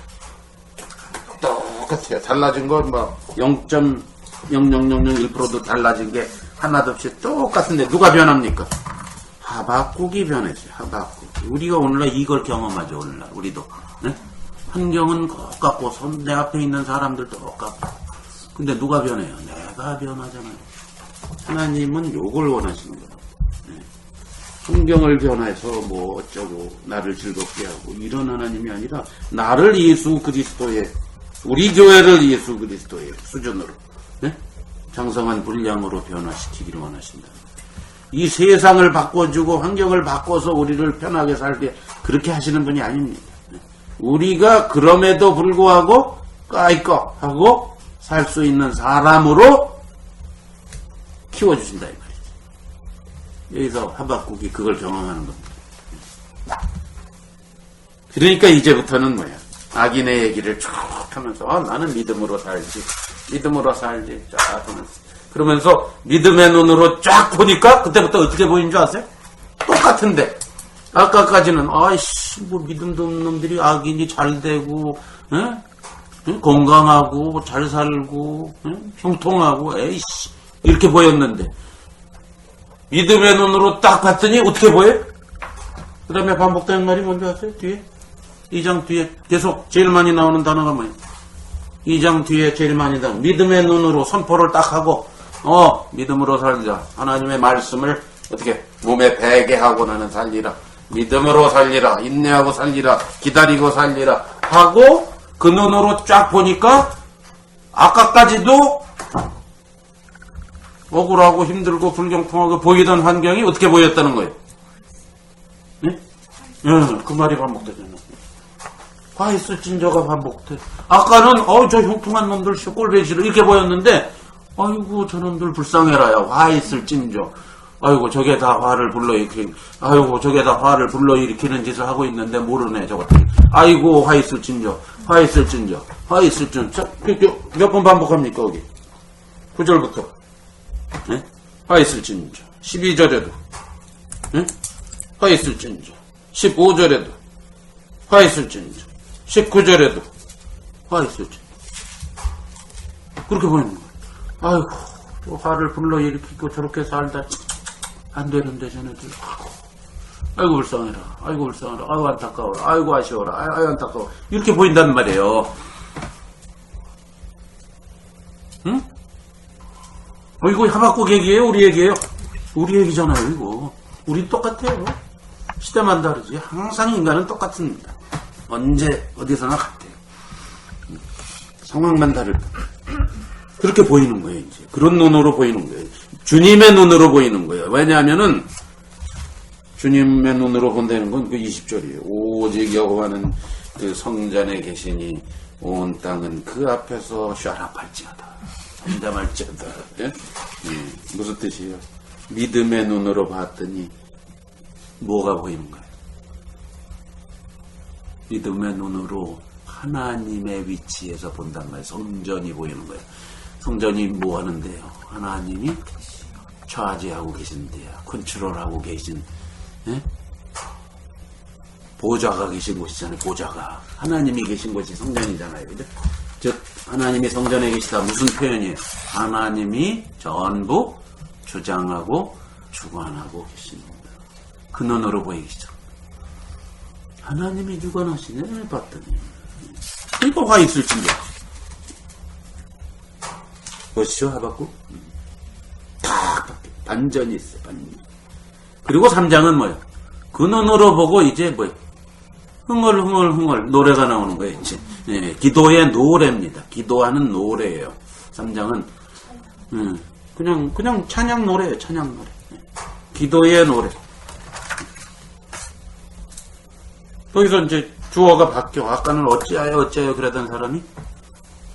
똑같아요. 달라진 건 뭐 0.0001%도 달라진 게 하나도 없이 똑같은데 누가 변합니까? 하박국이 변했어요. 하박국이. 우리가 오늘날 이걸 경험하죠. 오늘날 우리도. 네? 환경은 똑같고 내 앞에 있는 사람들도 똑같고. 근데 누가 변해요? 내가 변하잖아요. 하나님은 요걸 원하시는 거예요. 네. 환경을 변해서 뭐 어쩌고 나를 즐겁게 하고 이런 하나님이 아니라 나를 예수 그리스도의, 우리 교회를 예수 그리스도의 수준으로, 네? 장성한 분량으로 변화시키기를 원하신다. 이 세상을 바꿔주고 환경을 바꿔서 우리를 편하게 살게 그렇게 하시는 분이 아닙니다. 우리가 그럼에도 불구하고 까이꺼 하고 살 수 있는 사람으로 키워주신다 이 말이죠. 여기서 하박국이 그걸 경험하는 겁니다. 그러니까 이제부터는 뭐야? 악인의 얘기를 쭉 하면서 나는 믿음으로 살지 쫙 하면서, 그러면서 믿음의 눈으로 쫙 보니까 그때부터 어떻게 보이는 줄 아세요? 똑같은데 아까까지는 뭐 믿음도 없는 놈들이 악인이 잘 되고 응? 건강하고 잘 살고 응? 형통하고 에이씨 이렇게 보였는데 믿음의 눈으로 딱 봤더니 어떻게 보여요? 그 다음에 반복되는 말이 뭔지 아세요? 뒤에 2장 뒤에 계속 제일 많이 나오는 단어가 뭐예요? 2장 뒤에 제일 많이 나오는 믿음의 눈으로 선포를 딱 하고 믿음으로 살자. 하나님의 말씀을 어떻게 몸에 배게 하고 나는 살리라. 믿음으로 살리라. 인내하고 살리라. 기다리고 살리라. 하고 그 눈으로 쫙 보니까 아까까지도 억울하고 힘들고 불경통하고 보이던 환경이 어떻게 보였다는 거예요? 네? 그 말이 반복되잖아요. 화 있을진저가 반복돼. 아까는 저 형통한 놈들 꼴보기 싫어 이렇게 보였는데 아이고 저놈들 불쌍해라야. 화 있을진저. 아이고 저게 다 화를 불러일으키는 아이고 저게 다 화를 불러일으키는 짓을 하고 있는데 모르네 저것들. 아이고 화 있을진저. 화 있을진저. 화 있을진저. 몇 번 반복합니까 거기? 9절부터. 네? 화 있을진저. 12절에도. 네? 화 있을진저. 15절에도. 화 있을진저. 19절에도. 화 있을진저. 그렇게 보이는 거예요. 아이고 또 화를 불러일으키고 저렇게 살다 안 되는데 쟤네들. 아이고 불쌍해라. 아이고 불쌍해라. 아이고 안타까워라. 아이고 아쉬워라. 아이고 안타까워. 이렇게 보인단 말이에요. 응? 이거 하박국 얘기예요? 우리 얘기예요? 우리 얘기잖아요 이거. 우린 똑같아요. 시대만 다르지. 항상 인간은 똑같습니다. 언제 어디서나 같아요. 상황만 다를 뿐. 그렇게 보이는 거예요 이제. 그런 눈으로 보이는 거예요. 주님의 눈으로 보이는 거예요. 왜냐하면은 주님의 눈으로 본다는 건 그 20절이에요. 오직 여호와는 그 성전에 계시니 온 땅은 그 앞에서 샤랍할지어다. 잠잠할지어다. 예? 무슨 뜻이에요? 믿음의 눈으로 봤더니 뭐가 보이는 거예요? 믿음의 눈으로 하나님의 위치에서 본단 말이에요. 성전이 보이는 거예요. 성전이 뭐 하는데요? 하나님이 좌지하고 계신데요. 컨트롤하고 계신, 예? 보좌가 계신 곳이잖아요. 보좌가. 하나님이 계신 곳이 성전이잖아요. 그죠? 즉, 하나님이 성전에 계시다. 무슨 표현이에요? 하나님이 전부 주장하고 주관하고 계십니다. 그 눈으로 보이시죠? 하나님이 주관하시네, 봤더니. 이거 화 있을진데. 보시죠, 하박국? 딱 반전이 있어요, 반전. 그리고 3장은 뭐예요? 그 눈으로 보고 이제 뭐예요? 흥얼흥얼 노래가 나오는 거예요, 이제. 예, 기도의 노래입니다. 기도하는 노래예요. 3장은, 그냥 찬양 노래예요, 찬양 노래. 기도의 노래. 거기서 이제 주어가 바뀌어. 아까는 어찌하여 그러던 사람이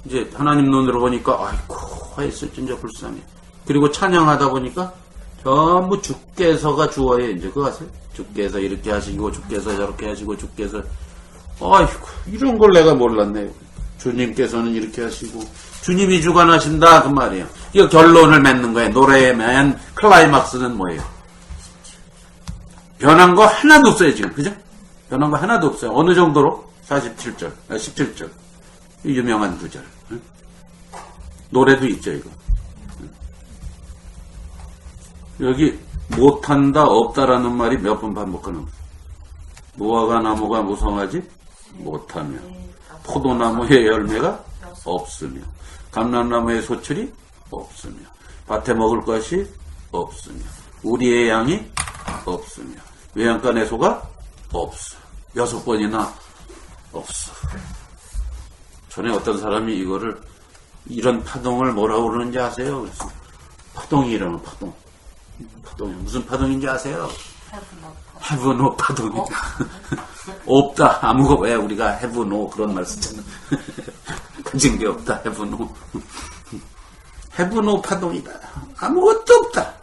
이제 하나님 눈으로 보니까 아이고 화했을진저 불쌍해. 그리고 찬양하다 보니까 전부 주께서가 주어예요. 이제 그거 아세요? 주께서 이렇게 하시고 주께서 저렇게 하시고 주께서 아이고 이런 걸 내가 몰랐네. 주님께서는 이렇게 하시고 주님이 주관하신다 그 말이에요. 이거 결론을 맺는 거예요. 노래의 맨 클라이막스는 뭐예요? 변한 거 하나도 없어요 지금. 그죠? 변한 거 하나도 없어요. 어느 정도로? 47절, 17절. 유명한 구절. 응? 노래도 있죠, 이거. 응? 여기, 못한다, 없다라는 말이 몇 번 반복하는 거예요. 무화과 나무가 무성하지? 못하며. 포도나무의 열매가 없으며. 감람나무의 소출이 없으며. 밭에 먹을 것이 없으며. 우리의 양이 없으며. 외양간의 소가 없어. 6번이나 없어. 전에 어떤 사람이 이거를 이런 파동을 뭐라고 그러는지 아세요? 그래서 파동이라는 파동. 파동이 무슨 파동인지 아세요? have no 파동이. 없다. 아무거 왜 우리가 have no 그런 말 쓰잖아. 가진 게 없다. have no. have no 파동이다. 아무것도 없다.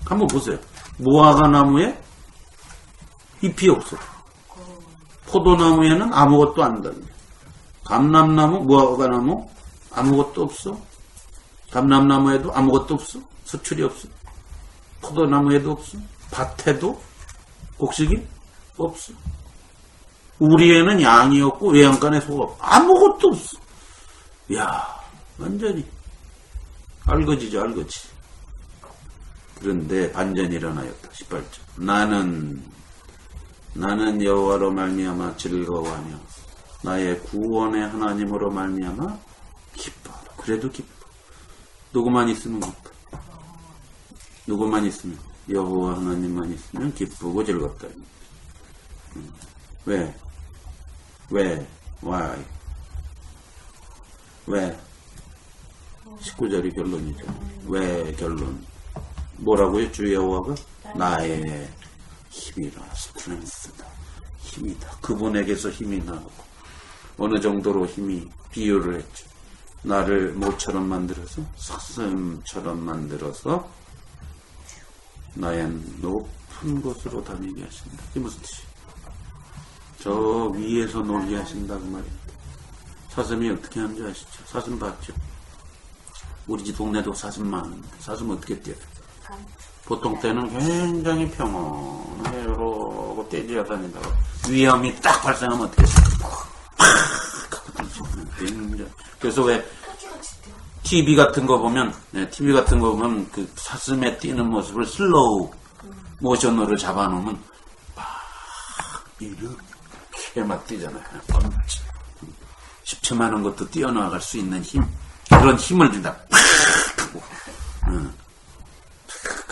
한번 보세요. 무화과 나무에 잎이 없어. 포도나무에는 아무것도 안 달려. 감람나무, 무화과나무 아무것도 없어. 감람나무에도 아무것도 없어. 수출이 없어. 포도나무에도 없어. 밭에도 곡식이 없어. 우리에는 양이 없고 외양간에 소가 없고 아무것도 없어. 야, 완전히 알거지죠, 알거지. 그런데 반전이 일어나였다. 18절. 나는 여호와로 말미암아 즐거워하며 나의 구원의 하나님으로 말미암아 기뻐하라. 그래도 기뻐. 누구만 있으면 기뻐. 누구만 있으면, 여호와 하나님만 있으면 기쁘고 즐겁다. 왜? Why? 왜? 19절이 결론이죠. 왜 결론? 뭐라고요? 주 여호와가 나의 힘이라, 스트렝스다. 힘이다. 그분에게서 힘이 나오고 어느 정도로 힘이 비유를 했죠. 나를 모처럼 만들어서 사슴처럼 만들어서 나의 높은 곳으로 다니게 하신다. 이게 무슨 뜻이에요? 저 위에서 놀게 하신다고 말입니다. 사슴이 어떻게 하는지 아시죠? 사슴 봤죠? 우리 집 동네도 사슴 많은데 사슴 어떻게 뛰어요? 보통 때는 굉장히 평온하게 이러고 떼지어 다닌다고 위험이 딱 발생하면 어떻게 해요? 그래서 왜 TV 같은 거 보면 그 사슴의 뛰는 모습을 슬로우 모션으로 잡아놓으면 막 이렇게 막 뛰잖아요. 10초 많은 것도 뛰어나갈 수 있는 힘, 그런 힘을 준다. 팍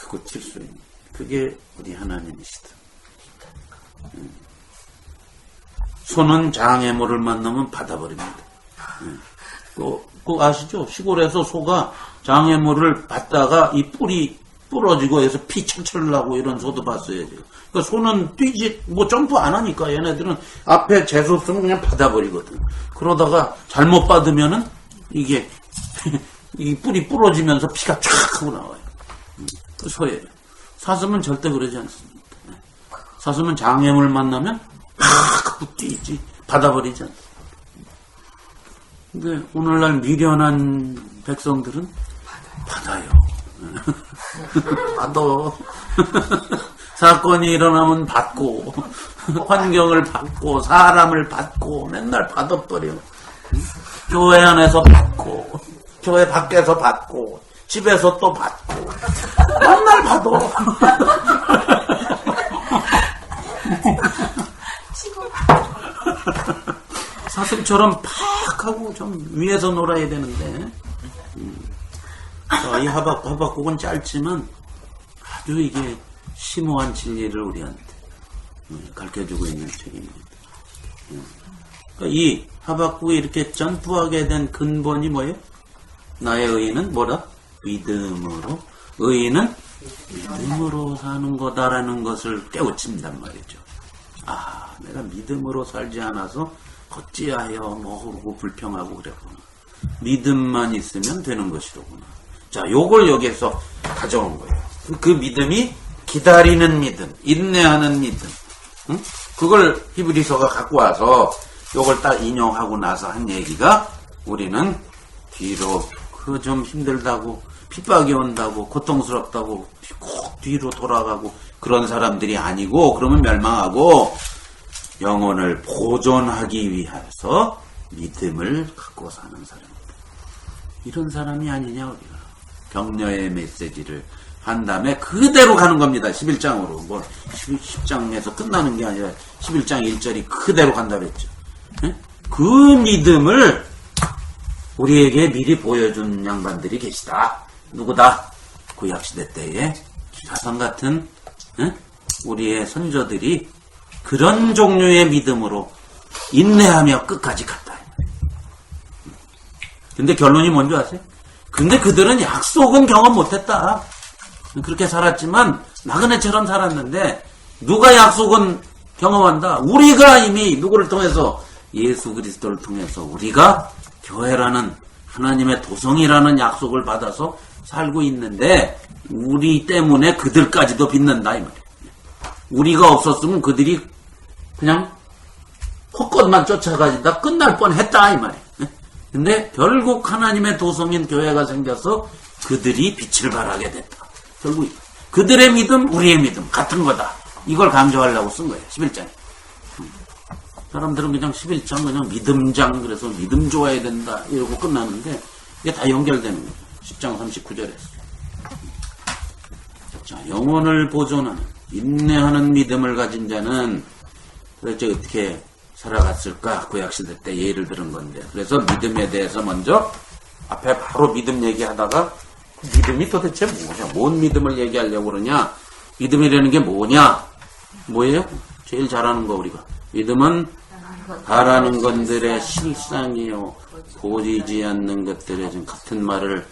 하고 칠 수 있는, 그게 우리 하나님이시다. 소는 장애물을 만나면 받아버립니다. 그거 아시죠? 시골에서 소가 장애물을 받다가 이 뿔이 부러지고 해서 피 철철 나고 이런 소도 봤어요. 그러니까 소는 뛰지, 점프 안 하니까 얘네들은 앞에 재수 없으면 그냥 받아버리거든. 그러다가 잘못 받으면은 이게 이 뿔이 부러지면서 피가 쫙 하고 나와요. 그 소예요. 사슴은 절대 그러지 않습니다. 사슴은 장애물 만나면 하고 뛰지, 받아버리지 않습니다. 근데 오늘날 미련한 백성들은 받아요. 받아. 사건이 일어나면 받고, 환경을 받고, 사람을 받고, 맨날 받아버려. 교회 안에서 받고, 교회 밖에서 받고, 집에서 또 받고, 맨날 받아. 사슴처럼 팍 하고 좀 위에서 놀아야 되는데, 이 하박국은 짧지만 아주 이게 심오한 진리를 우리한테 가르쳐주고 있는 책입니다. 그러니까 이 하박국이 이렇게 점프하게 된 근본이 뭐예요? 나의 의인은 뭐라? 믿음으로. 의인은 믿음으로 사는 거다라는 것을 깨우친단 말이죠. 아, 내가 믿음으로 살지 않아서 어찌하여 모르고 불평하고 그랬구나. 믿음만 있으면 되는 것이로구나. 자, 요걸 여기에서 가져온 거예요. 그 믿음이 기다리는 믿음, 인내하는 믿음. 응? 그걸 히브리서가 갖고 와서 요걸 딱 인용하고 나서 한 얘기가, 우리는 뒤로 그 좀 힘들다고, 핍박이 온다고, 고통스럽다고 꼭 뒤로 돌아가고 그런 사람들이 아니고, 그러면 멸망하고 영혼을 보존하기 위해서 믿음을 갖고 사는 사람입니다. 이런 사람이 아니냐 우리가. 격려의 메시지를 한 다음에 그대로 가는 겁니다. 11장으로. 10장에서 끝나는 게 아니라 11장 1절이 그대로 간다고 했죠. 그 믿음을 우리에게 미리 보여준 양반들이 계시다. 누구다? 구약시대 때에 기사선 같은 우리의 선조들이 그런 종류의 믿음으로 인내하며 끝까지 갔다. 근데 결론이 뭔지 아세요? 근데 그들은 약속은 경험 못했다. 그렇게 살았지만 나그네처럼 살았는데, 누가 약속은 경험한다? 우리가 이미 누구를 통해서? 예수 그리스도를 통해서 우리가 교회라는 하나님의 도성이라는 약속을 받아서 살고 있는데, 우리 때문에 그들까지도 빛난다 이 말이에요. 우리가 없었으면 그들이 그냥 헛것만 쫓아가지다 끝날 뻔했다 이 말이에요. 근데 결국 하나님의 도성인 교회가 생겨서 그들이 빛을 발하게 됐다. 결국 그들의 믿음, 우리의 믿음 같은 거다. 이걸 강조하려고 쓴 거예요. 11장에. 사람들은 그냥 11장 그냥 믿음장 그래서 믿음 좋아야 된다 이러고 끝나는데 이게 다 연결되는 거예요. 10장 39절에. 자, 영혼을 보존하는 인내하는 믿음을 가진 자는 도대체 어떻게 살아갔을까? 구약시대 때 예를 들은 건데. 그래서 믿음에 대해서 먼저 앞에 바로 믿음 얘기하다가 믿음이 도대체 뭐냐? 뭔 믿음을 얘기하려고 그러냐? 믿음이라는 게 뭐냐? 뭐예요? 제일 잘하는 거 우리가. 믿음은 바라는 것들의 실상이요. 보이지 않는 것들의 좀 같은 말을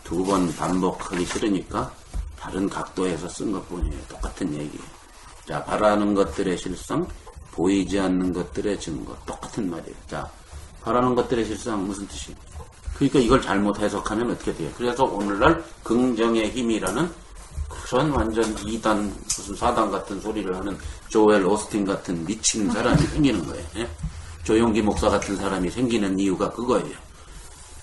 두 번 반복하기 싫으니까 다른 각도에서 쓴 것뿐이에요. 똑같은 얘기예요. 자, 바라는 것들의 실상, 보이지 않는 것들의 증거. 똑같은 말이에요. 자, 바라는 것들의 실상 무슨 뜻이에요? 그러니까 이걸 잘못 해석하면 어떻게 돼요? 그래서 오늘날 긍정의 힘이라는 그런 완전 2단, 무슨 4단 같은 소리를 하는 조엘 오스틴 같은 미친 사람이 생기는 거예요. 예? 조용기 목사 같은 사람이 생기는 이유가 그거예요.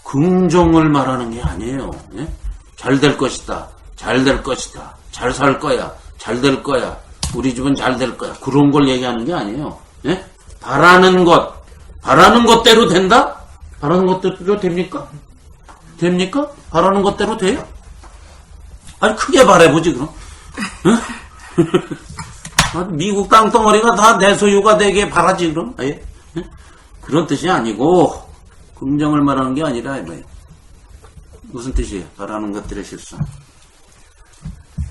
긍정을 말하는 게 아니에요. 예? 잘 될 것이다. 잘 될 것이다. 잘 살 거야. 잘 될 거야. 우리 집은 잘 될 거야. 그런 걸 얘기하는 게 아니에요. 예? 바라는 것대로 된다? 바라는 것대로 됩니까? 됩니까? 바라는 것대로 돼요? 아니, 크게 바라보지, 그럼. 응? 미국 땅덩어리가 다 내 소유가 되게 바라지, 그럼? 예? 그런 뜻이 아니고, 긍정을 말하는 게 아니라, 뭐예요? 무슨 뜻이에요? 바라는 것들의 실상.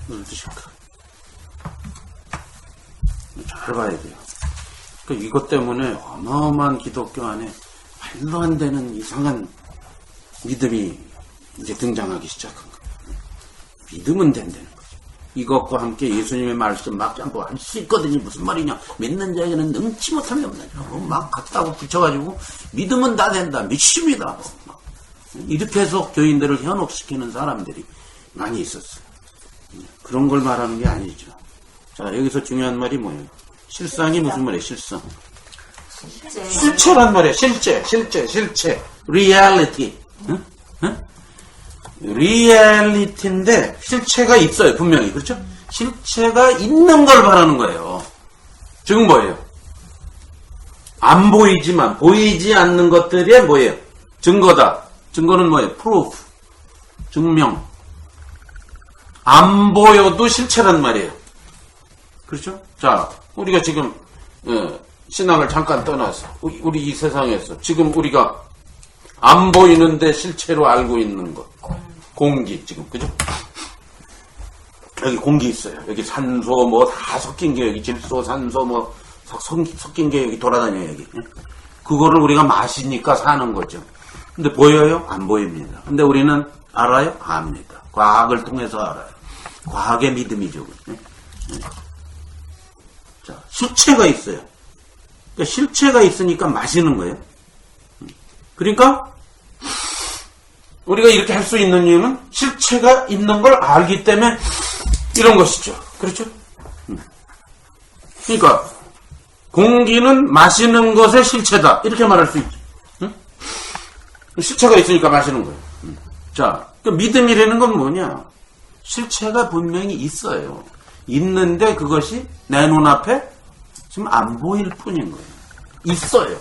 무슨 뜻일까? 잘 봐야 돼요. 그러니까 이것 때문에 어마어마한 기독교 안에 말도 안 되는 이상한 믿음이 이제 등장하기 시작한 거예요. 믿으면 된다는 거죠. 이것과 함께 예수님의 말씀 막 짬뽕 할 수 있거든요. 무슨 말이냐? 믿는 자에게는 능치 못함이 없느니라. 막 갖다고 붙여가지고 믿으면 다 된다. 믿습니다. 이렇게 해서 교인들을 현혹시키는 사람들이 많이 있었어요. 그런 걸 말하는 게 아니죠. 자, 여기서 중요한 말이 뭐예요? 실상이 무슨 말이에요? 실상. 실체란 말이에요. 실체. reality. 응? 응? 리얼리티인데 실체가 있어요. 분명히. 그렇죠? 실체가 있는 걸 말하는 거예요. 지금 뭐예요? 안 보이지만 보이지 않는 것들이 뭐예요? 증거다. 증거는 뭐예요? proof. 증명. 안 보여도 실체란 말이에요. 그렇죠? 자, 우리가 지금 신앙을 잠깐 떠나서 우리 이 세상에서 지금 우리가 안 보이는데 실체로 알고 있는 것. 공기 지금 그죠? 여기 공기 있어요. 여기 산소 뭐 다 섞인 게 여기 질소, 산소 뭐 섞인 게 여기 돌아다녀요 여기. 그거를 우리가 마시니까 사는 거죠. 근데 보여요? 안 보입니다. 근데 우리는 알아요? 압니다. 과학을 통해서 알아요. 과학의 믿음이죠. 자, 실체가 있어요. 그러니까 실체가 있으니까 마시는 거예요. 그러니까 우리가 이렇게 할 수 있는 이유는 실체가 있는 걸 알기 때문에 이런 것이죠. 그렇죠? 그러니까 공기는 마시는 것의 실체다. 이렇게 말할 수 있죠. 실체가 있으니까 마시는 거예요. 자, 그 믿음이라는 건 뭐냐? 실체가 분명히 있어요. 있는데 그것이 내 눈앞에 지금 안 보일 뿐인 거예요. 있어요.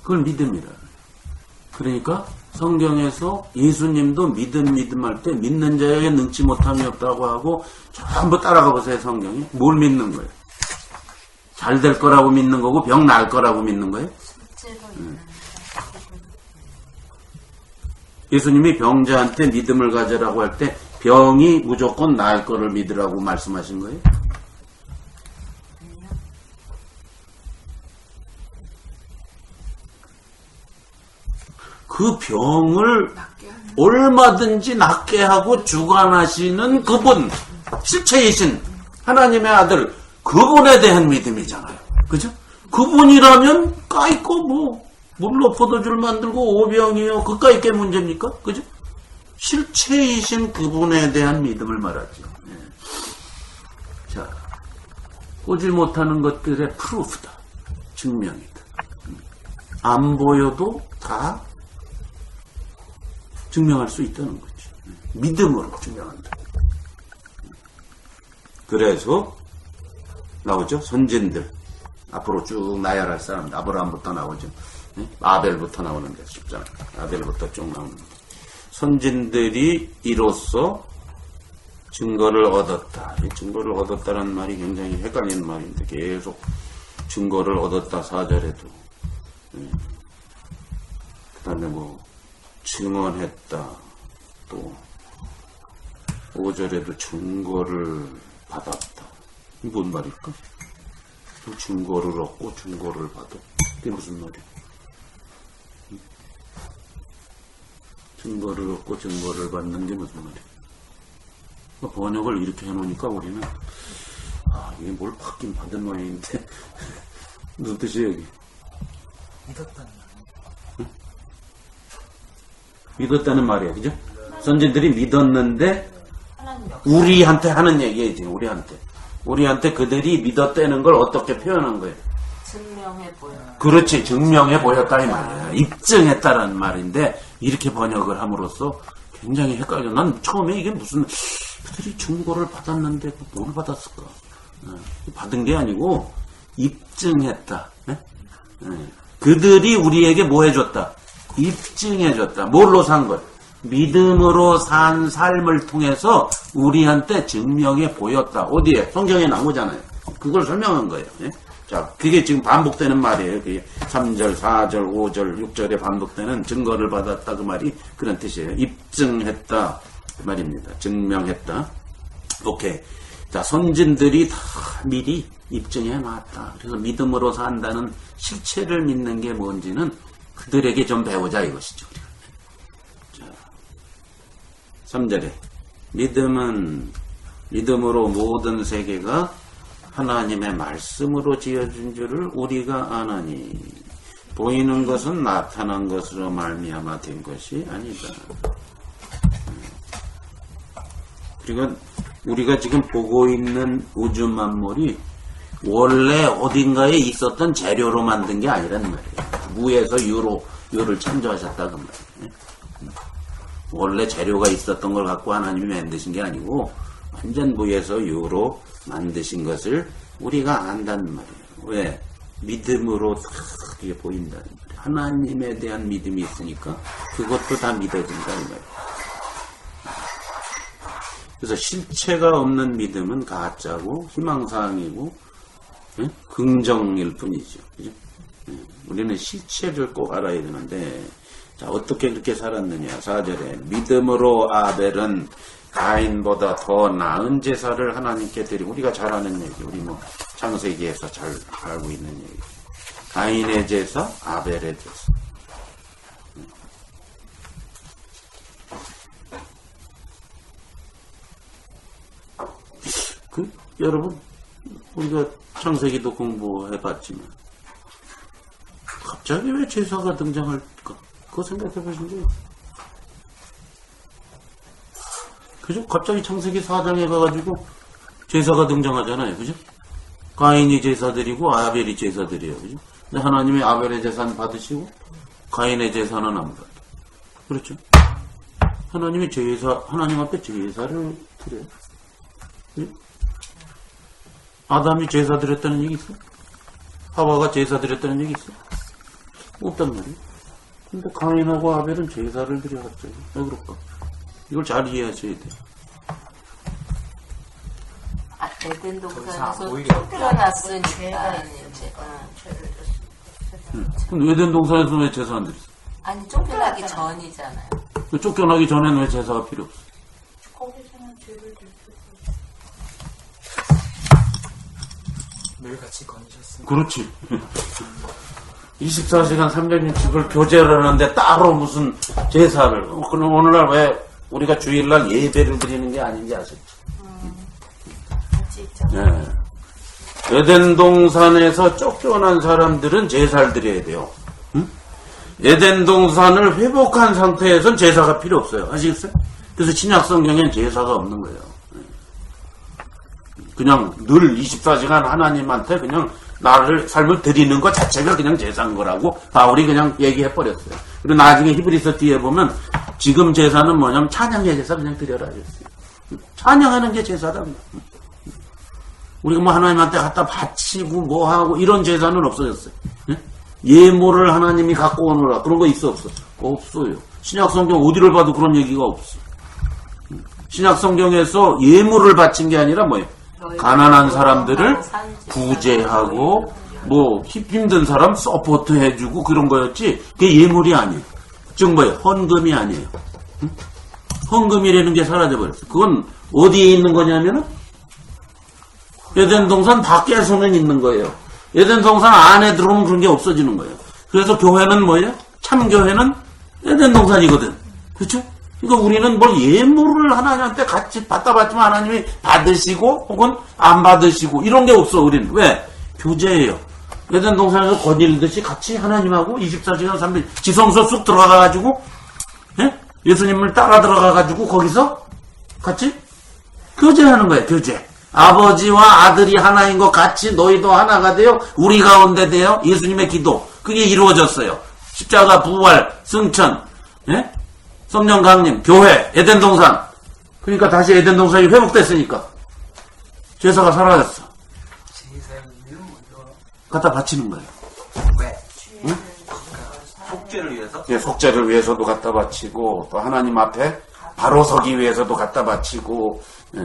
그걸 믿음이라. 그러니까 성경에서 예수님도 믿음 할 때 믿는 자에게 능치 못함이 없다고 하고 전부 따라가 보세요. 성경이. 뭘 믿는 거예요? 잘 될 거라고 믿는 거고 병 나을 거라고 믿는 거예요? 예수님이 병자한테 믿음을 가져라고 할 때 병이 무조건 나을 거를 믿으라고 말씀하신 거예요? 그 병을 얼마든지 낫게 하고 주관하시는 그분, 실체이신 하나님의 아들, 그분에 대한 믿음이잖아요. 그죠? 그분이라면 까이고 뭐 물로 포도주를 만들고 오병이요. 그까이 게 문제입니까? 그죠? 실체이신 그분에 대한 믿음을 말하죠. 네. 자, 보지 못하는 것들의 프루프다. 증명이다. 안 보여도 다 증명할 수 있다는 거죠. 믿음으로 증명한다. 그래서 나오죠. 선진들. 앞으로 쭉 나열할 사람, 아브라함부터 나오죠. 네? 아벨부터 나오는데, 10장. 아벨부터 쭉 나오는데. 선진들이 이로써 증거를 얻었다. 이 증거를 얻었다는 말이 굉장히 헷갈리는 말인데, 계속 증거를 얻었다, 4절에도. 네. 그 다음에 뭐, 증언했다. 또, 5절에도 증거를 받았다. 이게 뭔 말일까? 또 증거를 얻고 증거를 받아. 이게 무슨 말이야? 증거를 얻고 증거를 받는 게 무슨 말이야? 번역을 이렇게 해놓으니까 우리는 이게 뭘 받긴 받은 모양인데 무슨 뜻이에요 여기? 믿었다는 말. 믿었다는 말이야, 그죠? 선진들이 믿었는데 하나님 역사. 우리한테 하는 얘기예요, 지금 우리한테 그들이 믿었다는 걸 어떻게 표현한 거예요? 증명해 보여. 그렇지, 증명해 보였다 이 말이야. 입증했다라는 말인데 이렇게 번역을 함으로써 굉장히 헷갈려. 난 처음에 이게 무슨 그들이 증거를 받았는데 뭘 받았을까? 받은 게 아니고 입증했다. 그들이 우리에게 뭐 해줬다? 입증해줬다. 뭘로 산 것? 믿음으로 산 삶을 통해서 우리한테 증명해 보였다. 어디에? 성경에 나오잖아요. 그걸 설명한 거예요. 예? 자, 그게 지금 반복되는 말이에요. 그게 3절, 4절, 5절, 6절에 반복되는 증거를 받았다. 그 말이 그런 뜻이에요. 입증했다. 그 말입니다. 증명했다. 오케이. 자, 선진들이 다 미리 입증해 놨다. 그래서 믿음으로 산다는 실체를 믿는 게 뭔지는 그들에게 좀 배우자 이것이죠. 자, 3절에 믿음으로 모든 세계가 하나님의 말씀으로 지어진 줄을 우리가 아나니 보이는 것은 나타난 것으로 말미암아 된 것이 아니다. 그리고 우리가 지금 보고 있는 우주 만물이 원래 어딘가에 있었던 재료로 만든 게 아니란 말이에요. 무에서 유를 창조하셨다 그 말이에요. 원래 재료가 있었던 걸 갖고 하나님이 만드신 게 아니고 완전 무에서 유로 만드신 것을 우리가 안다는 말이에요. 왜? 믿음으로 다 그게 보인다는 말이에요. 하나님에 대한 믿음이 있으니까 그것도 다 믿어진다 이 말이에요. 그래서 실체가 없는 믿음은 가짜고 희망사항이고 긍정일 뿐이죠. 그죠? 우리는 실체를 꼭 알아야 되는데 자 어떻게 그렇게 살았느냐. 4절에 믿음으로 아벨은 가인보다 더 나은 제사를 하나님께 드리고 우리가 잘 아는 얘기 우리 뭐 창세기에서 잘 알고 있는 얘기 가인의 제사 아벨의 제사 여러분 우리가 창세기도 공부해봤지만 갑자기 왜 제사가 등장할까? 그거 생각해 보신 거예요? 그죠? 갑자기 창세기 4장에 가가지고 제사가 등장하잖아요. 그죠? 가인이 제사 드리고 아벨이 제사 드려요. 그죠? 근데 하나님이 아벨의 제사는 받으시고 가인의 제사는 안 받아. 그렇죠? 하나님이 하나님 앞에 제사를 드려요. 그죠? 아담이 제사 드렸다는 얘기 있어? 하와가 제사 드렸다는 얘기 있어? 없단 말이에요. 근데 가인하고 아벨은 제사를 드려왔죠. 왜 그럴까? 이걸 잘 이해하셔야 돼요. 에덴 동산에서 오히려 쫓겨났으니까 이제 그럼 에덴 동산에서 왜 제사 안 드렸어? 아니 쫓겨나기 전이잖아요. 쫓겨나기 전에는 왜 제사가 필요 없어? 거기서는 죄를 질 늘 같이 거니셨습니다. 그렇지. 24시간 360을 교제를 하는데 따로 무슨 제사를 그럼 오늘날 왜 우리가 주일날 예배를 드리는 게 아닌지 아시죠? 예. 에덴 동산에서 쫓겨난 사람들은 제사를 드려야 돼요. 응? 에덴 동산을 회복한 상태에서는 제사가 필요 없어요. 아시겠어요? 그래서 신약 성경엔 제사가 없는 거예요. 그냥 늘 24시간 하나님한테 그냥 삶을 드리는 것 자체가 그냥 제사인 거라고 바울이 그냥 얘기해버렸어요. 그리고 나중에 히브리서 뒤에 보면 지금 제사는 뭐냐면 찬양의 제사 그냥 드려라 그랬어요. 찬양하는 게 제사다. 우리가 뭐 하나님한테 갖다 바치고 뭐 하고 이런 제사는 없어졌어요. 예? 예물을 하나님이 갖고 오느라 그런 거 있어 없어? 없어요. 신약 성경 어디를 봐도 그런 얘기가 없어. 신약 성경에서 예물을 바친 게 아니라 뭐예요? 가난한 사람들을 구제하고 뭐 힘든 사람 서포트 해주고 그런 거였지 그게 예물이 아니에요. 즉 뭐예요? 헌금이 아니에요. 응? 헌금이라는 게 사라져버렸어. 그건 어디에 있는 거냐면은 에덴 동산 밖에서는 있는 거예요. 에덴 동산 안에 들어오면 그런 게 없어지는 거예요. 그래서 교회는 뭐예요? 참 교회는 에덴 동산이거든. 그렇죠? 그러니까 우리는 뭘 예물을 하나님한테 같이 받다 받지만 하나님이 받으시고 혹은 안 받으시고 이런 게 없어. 우리는 왜? 교제예요. 에덴 동산에서 거닐듯이 같이 하나님하고 24시간 3일 지성소 쑥 들어가가지고 예? 예수님을 따라 들어가가지고 거기서 같이 교제하는 거예요. 교제. 아버지와 아들이 하나인 것 같이 너희도 하나가 되어 우리 가운데 되어 예수님의 기도 그게 이루어졌어요. 십자가 부활 승천 예? 성령 강림 교회 에덴 동산 그러니까 다시 에덴 동산이 회복됐으니까 제사가 사라졌어. 제사의 의미는 뭐죠? 갖다 바치는 거예요. 왜? 응? 속죄를 위해서? 예, 속죄를 위해서도 갖다 바치고 또 하나님 앞에 바로 서기 위해서도 갖다 바치고 예,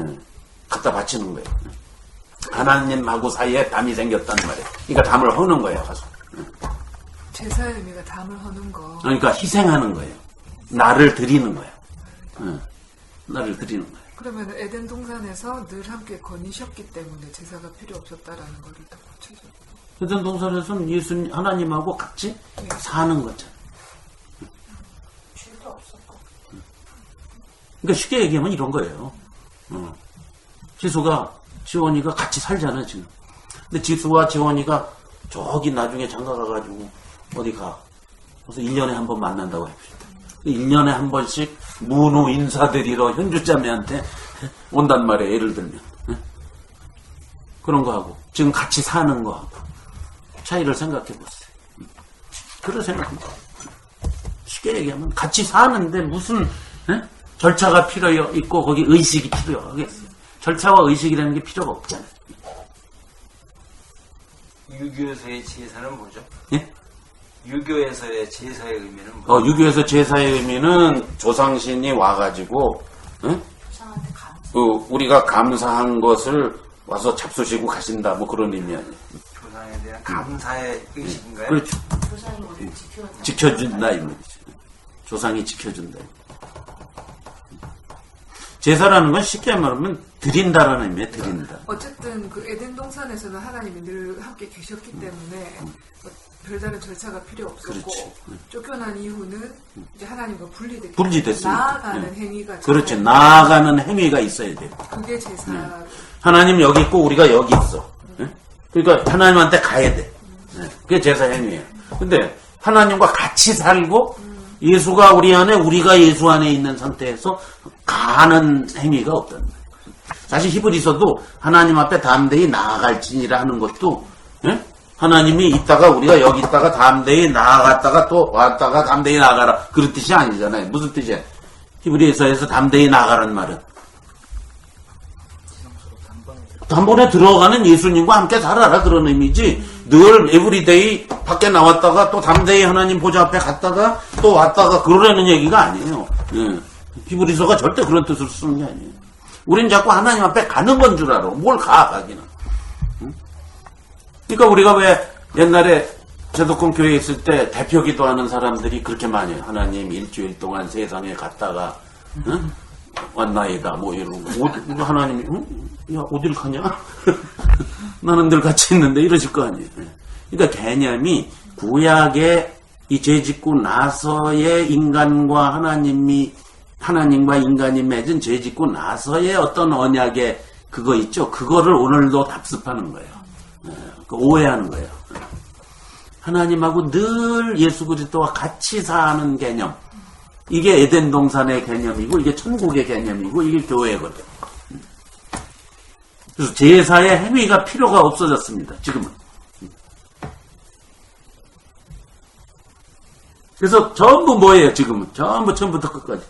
갖다 바치는 거예요. 하나님하고 사이에 담이 생겼단 말이에요. 그러니까 담을 허는 거예요. 가서. 제사의 의미가 담을 허는 거. 그러니까 희생하는 거예요. 나를 드리는 거예요. 예, 나를 드리는 거예요. 그러면 에덴 동산에서 늘 함께 거니셨기 때문에 제사가 필요 없었다라는 거를 더 구체적으로. 에덴 동산에서는 예수님 하나님하고 같이 사는 거잖아요. 죄도 없었고. 그러니까 쉽게 얘기하면 이런 거예요. 지수가 지원이가 같이 살잖아요 지금. 근데 지수와 지원이가 저기 나중에 장가 가가지고 어디 가. 그래서 1년에 한 번 만난다고 해봅시다. 1년에 한 번씩 문호 인사드리러 현주자매한테 온단 말이에요. 예를 들면. 그런 거 하고 지금 같이 사는 거 하고 차이를 생각해 보세요. 그런 생각합니다. 쉽게 얘기하면 같이 사는데 무슨 절차가 필요 있고 거기 의식이 필요하겠어요. 절차와 의식이라는 게 필요가 없잖아요. 유교에서의 제사는 뭐죠? 예? 유교에서의 제사의 의미는 뭐죠? 유교에서 제사의 의미는 조상신이 와가지고 조상한테 감사. 우리가 감사한 것을 와서 잡수시고 가신다 뭐 그런 의미 아니에요. 조상에 대한 감사의 의식인가요? 그렇죠. 조상이 우리를 지켜준다. 지켜준다 이 말이죠. 조상이 지켜준다. 제사라는 건 쉽게 말하면 드린다라는 의미에 드린다. 어쨌든 그 에덴 동산에서는 하나님이 늘 함께 계셨기 때문에 별다른 절차가 필요 없었고 그렇지. 쫓겨난 이후는 이제 하나님과 분리됐으니까. 나아가는 행위가 그렇지. 제사예요. 나아가는 행위가 있어야 돼요. 그게 제사. 하나님 여기 있고 우리가 여기 있어. 그러니까 하나님한테 가야 돼. 그게 제사 행위예요. 근데 하나님과 같이 살고 예수가 우리 안에 우리가 예수 안에 있는 상태에서 가는 행위가 없다는 거예요. 사실 히브리서도 하나님 앞에 담대히 나아갈지니라 하는 것도 하나님이 있다가 우리가 여기 있다가 담대히 나아갔다가 또 왔다가 담대히 나아가라 그런 뜻이 아니잖아요. 무슨 뜻이에요? 히브리서에서 담대히 나아가라는 말은 단번에 들어가는 예수님과 함께 살아라 그런 의미지 늘 에브리데이 밖에 나왔다가 또 담대히 하나님 보좌 앞에 갔다가 또 왔다가 그러라는 얘기가 아니에요. 예. 히브리서가 절대 그런 뜻으로 쓰는 게 아니에요. 우린 자꾸 하나님 앞에 가는 건 줄 알아. 뭘 가기는. 응? 그러니까 우리가 왜 옛날에 제도권 교회에 있을 때 대표 기도하는 사람들이 그렇게 많이 해요. 하나님 일주일 동안 세상에 갔다가 응? 왔나이다 뭐 이런 거. 하나님이 야 어딜 가냐? 나는 늘 같이 있는데 이러실 거 아니에요. 그러니까 개념이 구약의 이 죄 짓고 나서의 인간과 하나님과 인간이 맺은 죄 짓고 나서의 어떤 언약의 그거 있죠. 그거를 오늘도 답습하는 거예요. 오해하는 거예요. 하나님하고 늘 예수 그리스도와 같이 사는 개념. 이게 에덴 동산의 개념이고 이게 천국의 개념이고 이게 교회거든. 그래서 제사의 행위가 필요가 없어졌습니다. 지금은. 그래서 전부 뭐예요? 지금은 전부 처음부터 끝까지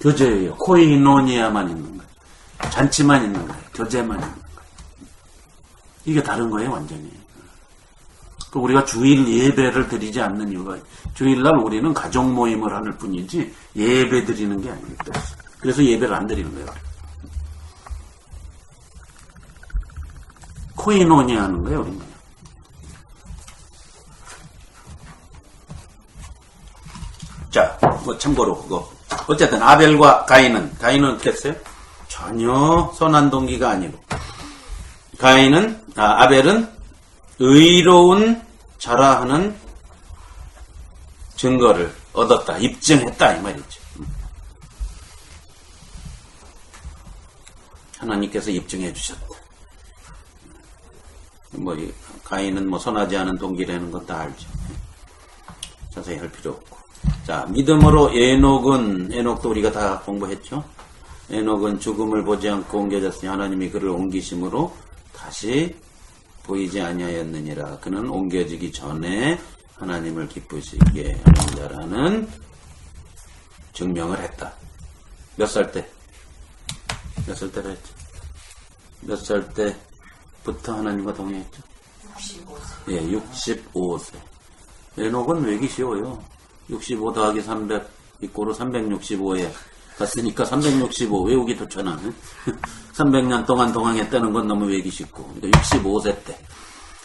교제예요. 코이노니아만 있는 거예요. 잔치만 있는 거예요. 교제만 있는 거예요. 이게 다른 거예요, 완전히. 우리가 주일 예배를 드리지 않는 이유가 주일날 우리는 가족 모임을 하는 뿐이지 예배 드리는 게 아닙니다. 그래서 예배를 안 드리는 거예요. 코이노니아 하는 거예요, 우리는. 자, 뭐 참고로 그거. 어쨌든 아벨과 가인은 어떻게 했어요? 전혀 선한 동기가 아니고 아벨은 의로운 자라하는 증거를 얻었다, 입증했다 이 말이죠. 하나님께서 입증해 주셨다. 가인은 선하지 않은 동기라는 건 다 알죠. 자세히 할 필요 없고. 자, 믿음으로 에녹도 우리가 다 공부했죠. 에녹은 죽음을 보지 않고 옮겨졌으니 하나님이 그를 옮기심으로 다시 보이지 아니하였느니라. 그는 옮겨지기 전에 하나님을 기쁘시게 하는 자라는 증명을 했다. 몇 살 때? 몇 살 때라 했죠? 몇 살 때부터 하나님과 동행했죠? 65세. 예, 65세. 에녹은 외기 쉬워요. 65 더하기 300 이꼬로 365에 갔으니까 365 외우기 좋잖아. 300년 동안 동행했다는 건 너무 외기 쉽고. 그러니까 65세 때.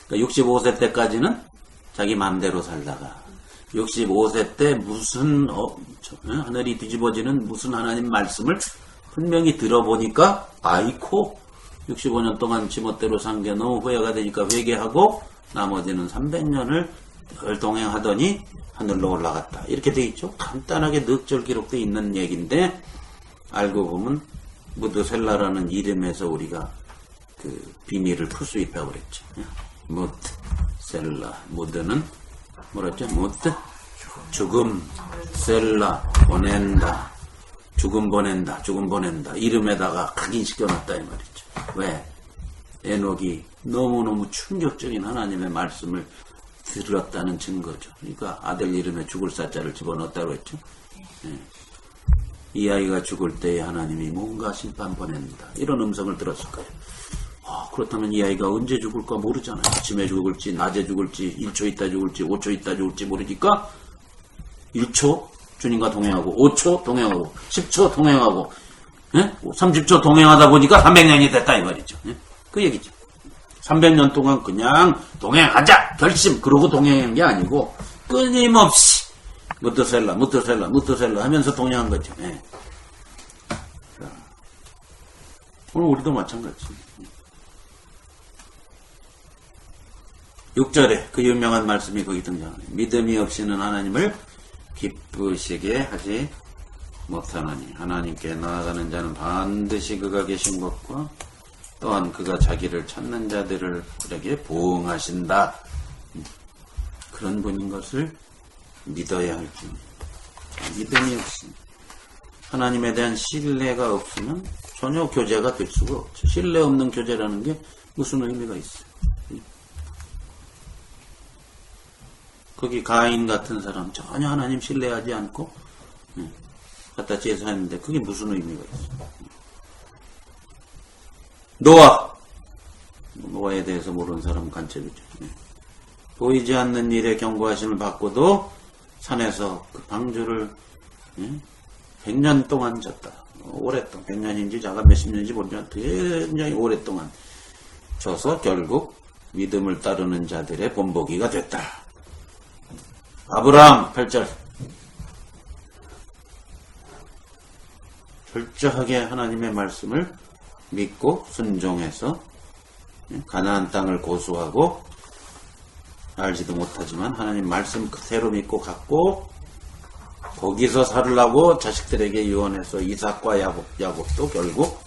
그러니까 65세 때까지는 자기 마음대로 살다가 65세 때 무슨 하늘이 뒤집어지는 무슨 하나님 말씀을 분명히 들어보니까 아이코 65년 동안 지멋대로 산 게 너무 후회가 되니까 회개하고 나머지는 300년을 늘 동행하더니 하늘로 올라갔다. 이렇게 돼 있죠. 간단하게 넉절 기록돼 있는 얘기인데 알고 보면 무드셀라라는 이름에서 우리가 그 비밀을 풀 수 있다고 그랬죠. 무드셀라. 무드는 뭐랬죠? 무드 죽음, 셀라 보낸다. 죽음 보낸다. 이름에다가 각인시켜놨다 이 말이죠. 왜? 에녹이 너무너무 충격적인 하나님의 말씀을 들었다는 증거죠. 그러니까 아들 이름에 죽을 사자를 집어넣었다고 했죠. 예. 이 아이가 죽을 때에 하나님이 뭔가 심판 보낸다. 이런 음성을 들었을 거예요. 그렇다면 이 아이가 언제 죽을까 모르잖아요. 아침에 죽을지 낮에 죽을지 1초 있다 죽을지 5초 있다 죽을지 모르니까 1초 주님과 동행하고 5초 동행하고 10초 동행하고 30초 동행하다 보니까 300년이 됐다 이 말이죠. 그 얘기죠. 300년 동안 그냥 동행하자 결심 그러고 동행한 게 아니고 끊임없이 무드셀라 하면서 동행한 거죠. 네. 오늘 우리도 마찬가지. 6절에 그 유명한 말씀이 거기 등장합니다. 믿음이 없이는 하나님을 기쁘시게 하지 못하나니 하나님께 나아가는 자는 반드시 그가 계신 것과 또한 그가 자기를 찾는 자들에게 보응하신다. 그런 분인 것을 믿어야 할 뿐입니다. 믿음이 없으면 하나님에 대한 신뢰가 없으면 전혀 교제가 될 수가 없죠. 신뢰 없는 교제라는 게 무슨 의미가 있어요. 거기 가인 같은 사람 전혀 하나님 신뢰하지 않고 갖다 제사했는데 그게 무슨 의미가 있어요. 노아에 대해서 모르는 사람은 간첩이죠. 보이지 않는 일에 경고하심을 받고도 산에서 그 방주를 100년 동안 졌다. 오랫동안 100년인지 자가 몇십 년인지 모르지만 굉장히 오랫동안 져서 결국 믿음을 따르는 자들의 본보기가 됐다. 아브라함 8절 철저하게 하나님의 말씀을 믿고 순종해서 가나안 땅을 고수하고 알지도 못하지만 하나님 말씀 그대로 믿고 갔고 거기서 살으려고 자식들에게 유언해서 이삭과 야곱도 결국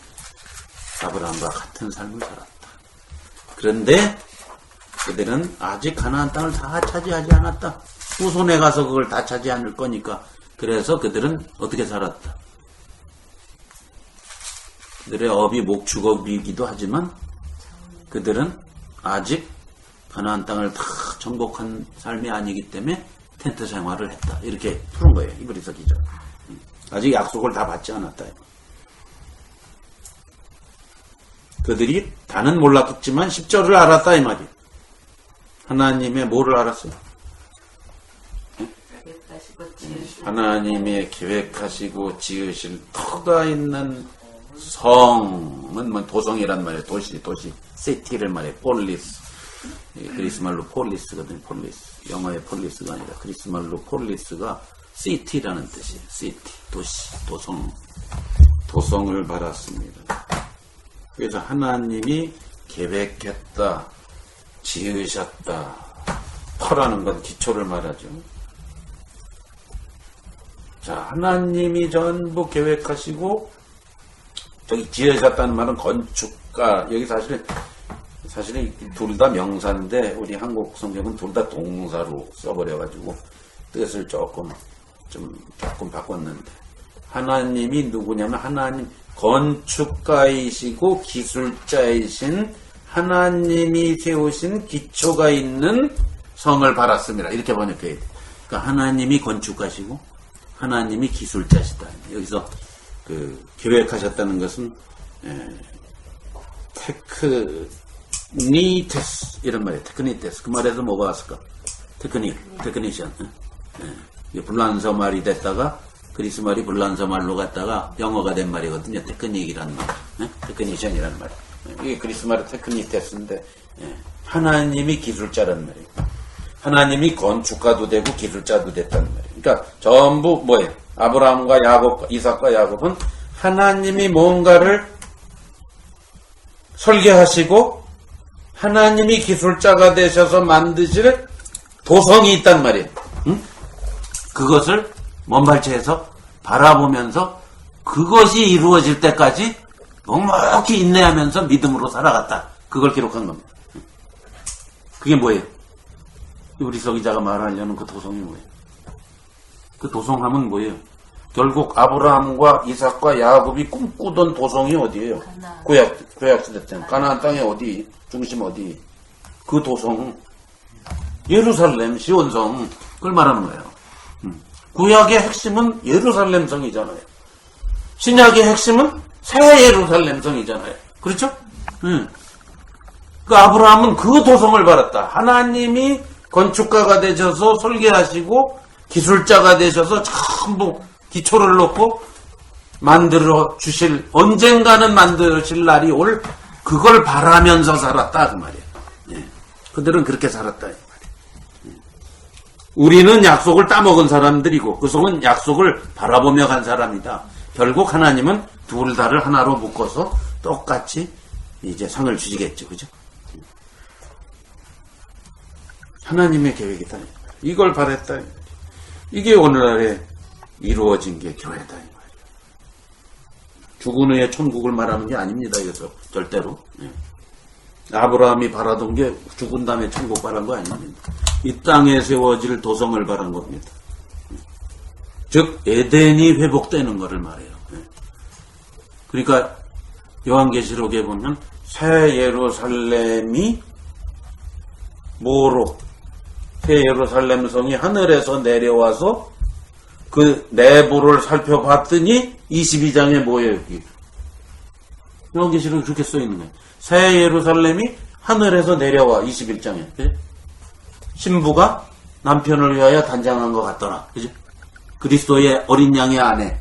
아브라함과 같은 삶을 살았다. 그런데 그들은 아직 가나안 땅을 다 차지하지 않았다. 후손에 가서 그걸 다 차지 않을 거니까. 그래서 그들은 어떻게 살았다. 그들의 업이 목축업이기도 하지만 그들은 아직 가나안 땅을 다 정복한 삶이 아니기 때문에 텐트 생활을 했다. 이렇게 푸는 거예요. 히브리서 기자. 아직 약속을 다 받지 않았다. 그들이 다는 몰랐겠지만 10절을 알았다 이 말이에요. 하나님의 뭐를 알았어요? 하나님의 계획하시고 지으실 터가 있는 성은 뭐 도성이란 말이에요. 도시, 시티를 말해요. 폴리스. 그리스 말로 폴리스거든요. 폴리스. 영어의 폴리스가 아니라 그리스 말로 폴리스가 시티라는 뜻이에요. 시티, 도시, 도성을 받았습니다. 그래서 하나님이 계획했다, 지으셨다. 터라는 건 기초를 말하죠. 자, 하나님이 전부 계획하시고 저기 지으셨다는 말은 건축가. 여기 사실은 둘 다 명사인데 우리 한국 성경은 둘 다 동사로 써버려가지고 뜻을 조금 바꿨는데, 하나님이 누구냐면 하나님 건축가이시고 기술자이신 하나님이 세우신 기초가 있는 성을 바랐습니다. 이렇게 번역해야 돼. 그러니까 하나님이 건축가시고 하나님이 기술자시다. 여기서 계획하셨다는 것은 테크니테스 이런 말이에요. 테크니테스. 그 말에서 뭐가 왔을까? 테크니션. 불란서 말이 됐다가 그리스 말이 불란서 말로 갔다가 영어가 된 말이거든요. 테크닉이라는 말. 테크니션이라는 말. 이게 그리스 말의 테크니테스인데 하나님이 기술자라는 말이에요. 하나님이 건축가도 되고 기술자도 됐다는 말이에요. 그러니까 전부 뭐예요? 아브라함과 야곱, 이삭과 야곱은 하나님이 뭔가를 설계하시고 하나님이 기술자가 되셔서 만드실 도성이 있단 말이에요. 응? 그것을 먼발치에서 바라보면서 그것이 이루어질 때까지 넉넉히 인내하면서 믿음으로 살아갔다. 그걸 기록한 겁니다. 그게 뭐예요? 우리 서기자가 말하려는 그 도성이 뭐예요? 그 도성함은 뭐예요? 결국 아브라함과 이삭과 야곱이 꿈꾸던 도성이 어디예요? 구약시대 때 가나안 땅에 어디? 중심 어디? 그 도성 예루살렘 시온성, 그걸 말하는 거예요. 구약의 핵심은 예루살렘 성이잖아요. 신약의 핵심은 새 예루살렘 성이잖아요. 그렇죠? 그 아브라함은 그 도성을 받았다. 하나님이 건축가가 되셔서 설계하시고 기술자가 되셔서 전부 기초를 놓고 만들어 주실, 언젠가는 만드실 날이 올, 그걸 바라면서 살았다 그 말이에요. 그들은 그렇게 살았다 이 말이에요. 우리는 약속을 따먹은 사람들이고 그 속은 약속을 바라보며 간 사람이다. 결국 하나님은 둘 다를 하나로 묶어서 똑같이 이제 상을 주시겠죠. 그죠? 하나님의 계획이다. 이걸 바랬다. 이게 오늘날에 이루어진 게 교회다. 이 말이에요. 죽은 후에 천국을 말하는 게 아닙니다. 이것도 절대로. 아브라함이 바라던 게 죽은 다음에 천국 바란 거 아닙니다. 이 땅에 세워질 도성을 바란 겁니다. 즉 에덴이 회복되는 것을 말해요. 그러니까 요한계시록에 보면 새 예루살렘이 뭐로? 새 예루살렘 성이 하늘에서 내려와서 그 내부를 살펴봤더니 22장에 뭐예요? 여기 요한계시록에 그렇게 써있는 거예요. 새 예루살렘이 하늘에서 내려와. 21장에 신부가 남편을 위하여 단장한 것 같더라. 그죠? 그리스도의 어린 양의 아내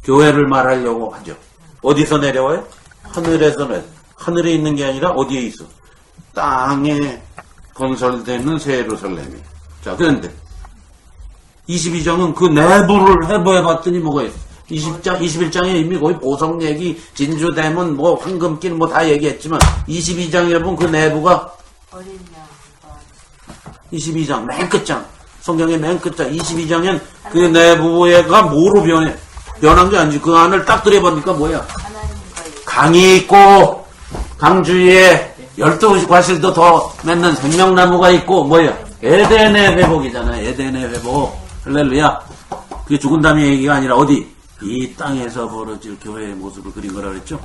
교회를 말하려고 하죠. 어디서 내려와요? 하늘에서 내려. 하늘에 있는 게 아니라 어디에 있어? 땅에 건설되는 새 예루살렘이. 자, 그런데 22장은 그 내부를 해보해봤더니 뭐가 있어? 21장에 이미 거의 보석 얘기, 진주대문, 뭐 황금길 뭐 다 얘기했지만 22장에 보면 그 내부가 어린 양 22장 맨 끝장, 성경의 맨 끝장 22장엔 그 내부가 뭐로 변한 게 아니지. 그 안을 딱 들여보니까 뭐야? 강이 있고 강 주위에 12과실도 더 맺는 생명나무가 있고 뭐야? 에덴의 회복이잖아요. 에덴의 회복. 할렐루야. 그게 죽은 다음에 얘기가 아니라 어디? 이 땅에서 벌어질 교회의 모습을 그린 거라 그랬죠?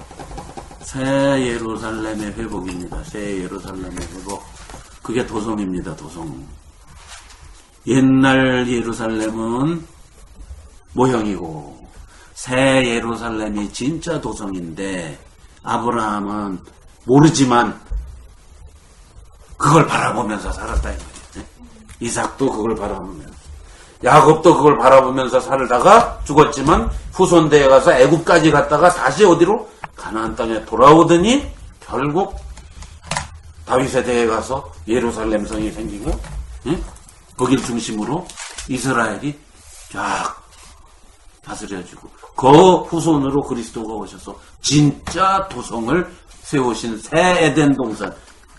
새 예루살렘의 회복입니다. 새 예루살렘의 회복. 그게 도성입니다. 도성. 옛날 예루살렘은 모형이고 새 예루살렘이 진짜 도성인데 아브라함은 모르지만 그걸 바라보면서 살았다 이 말이에요. 이삭도 그걸 바라보면서, 야곱도 그걸 바라보면서 살다가 죽었지만 후손대에 가서 애굽까지 갔다가 다시 어디로? 가나안 땅에 돌아오더니 결국 다윗의 대에 가서 예루살렘 성이 생기고, 거길 중심으로 이스라엘이 쫙 다스려지고, 그 후손으로 그리스도가 오셔서 진짜 도성을 세우신 새 에덴 동산,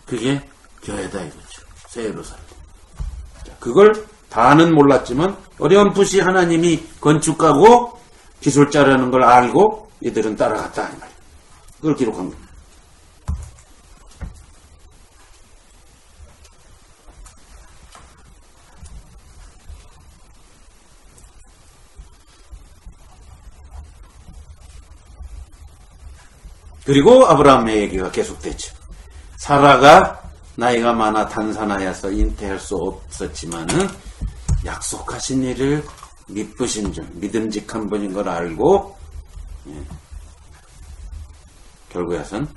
그게 교회다 이거죠. 새 예루살렘. 그걸 다는 몰랐지만 어렴풋이 하나님이 건축가고 기술자라는 걸 알고 이들은 따라갔다 이 말이에요. 그걸 기록한 겁니다. 그리고 아브라함의 얘기가 계속되죠. 사라가 나이가 많아 단산하여서 잉태할 수 없었지만은 약속하신 일을 믿으신 줄, 믿음직한 분인 걸 알고, 결국에선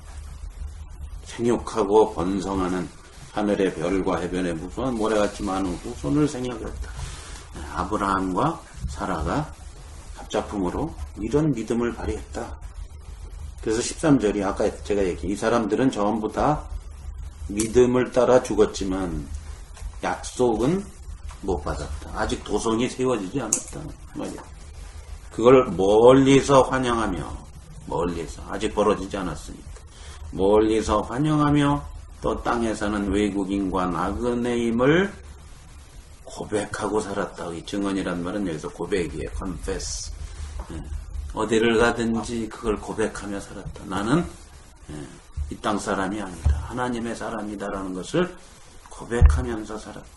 생육하고 번성하는 하늘의 별과 해변의 무수한 모래같이 많은 후손을 생각했다. 아브라함과 사라가 합작품으로 이런 믿음을 발휘했다. 그래서 13절이 아까 제가 얘기한 이 사람들은 전부 다 믿음을 따라 죽었지만 약속은 못 받았다. 아직 도성이 세워지지 않았다 말이야. 그걸 멀리서 환영하며, 멀리서 아직 벌어지지 않았으니까 멀리서 환영하며 또 땅에 사는 외국인과 나그네임을 고백하고 살았다. 이 증언이란 말은 여기서 고백이에요. confess. 어디를 가든지 그걸 고백하며 살았다. 나는 이 땅 사람이 아니다. 하나님의 사람이다라는 것을 고백하면서 살았다.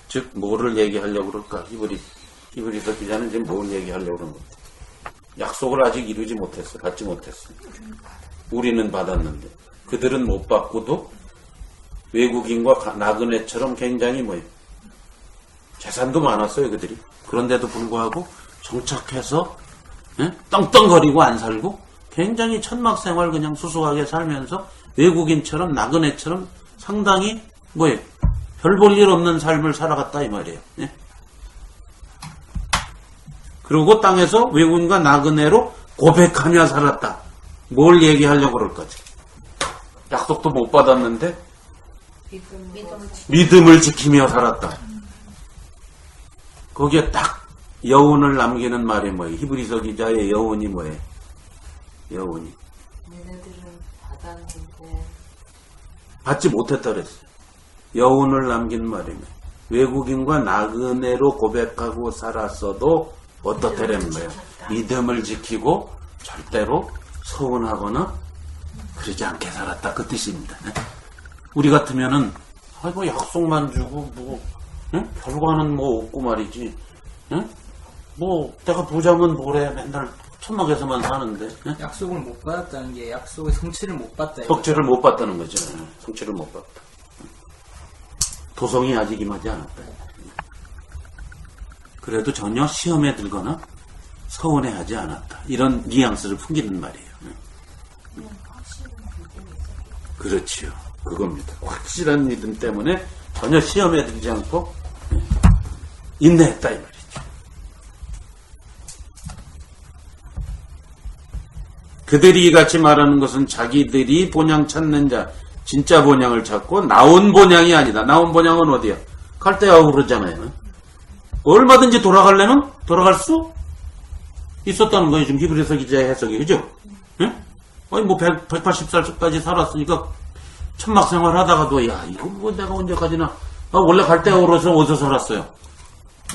즉 뭐를 얘기하려고 그럴까? 히브리서 기자는 지금 뭘 얘기하려고 그런 거야? 약속을 아직 이루지 못했어. 받지 못했어. 우리는 받았는데 그들은 못 받고도 외국인과 나그네처럼 굉장히 재산도 많았어요 그들이. 그런데도 불구하고 정착해서 떵떵거리고 안 살고 굉장히 천막생활 그냥 수수하게 살면서 외국인처럼 나그네처럼 상당히 별 볼 일 없는 삶을 살아갔다 이 말이에요. 그리고 땅에서 외국인과 나그네로 고백하며 살았다. 뭘 얘기하려고 그럴 거지? 약속도 못 받았는데 믿음을 지키며 살았다. 거기에 딱 여운을 남기는 말이 뭐예요? 히브리서 기자의 여운이 뭐예요? 여운이. 얘네들은 받았는데 받지 못했다 그랬어요. 여운을 남긴 말이 뭐예요? 외국인과 나그네로 고백하고 살았어도 어떻다는 거예요? 믿음을 지키고 절대로 서운하거나 그러지 않게 살았다. 그 뜻입니다. 우리 같으면은 아이고 약속만 주고 결과는 없고 말이지. 내가 부자면 뭐래 맨날 천막에서만 사는데. 약속을 못 받았다는 게 약속의 성취를 못 봤다. 성취를 못 봤다는 거죠. 성취를 못 봤다. 도성이 아직 임하지 않았다. 그래도 전혀 시험에 들거나 서운해하지 않았다. 이런 뉘앙스를 풍기는 말이에요. 그렇지요. 그겁니다. 확실한 믿음 때문에 전혀 시험에 들지 않고 인내했다 이 말이죠. 그들이 이같이 말하는 것은 자기들이 본향 찾는 자, 진짜 본향을 찾고 나온 본향이 아니다. 나온 본향은 어디야? 갈대아우로 그러잖아요. 얼마든지 돌아가려면 돌아갈 수 있었다는 거예요. 지금 히브리서 기자의 해석이. 그죠? 응? 아니 180살까지 살았으니까 천막 생활 하다가도 야 이거 내가 언제까지나 원래 갈대아우로서 어디서 살았어요?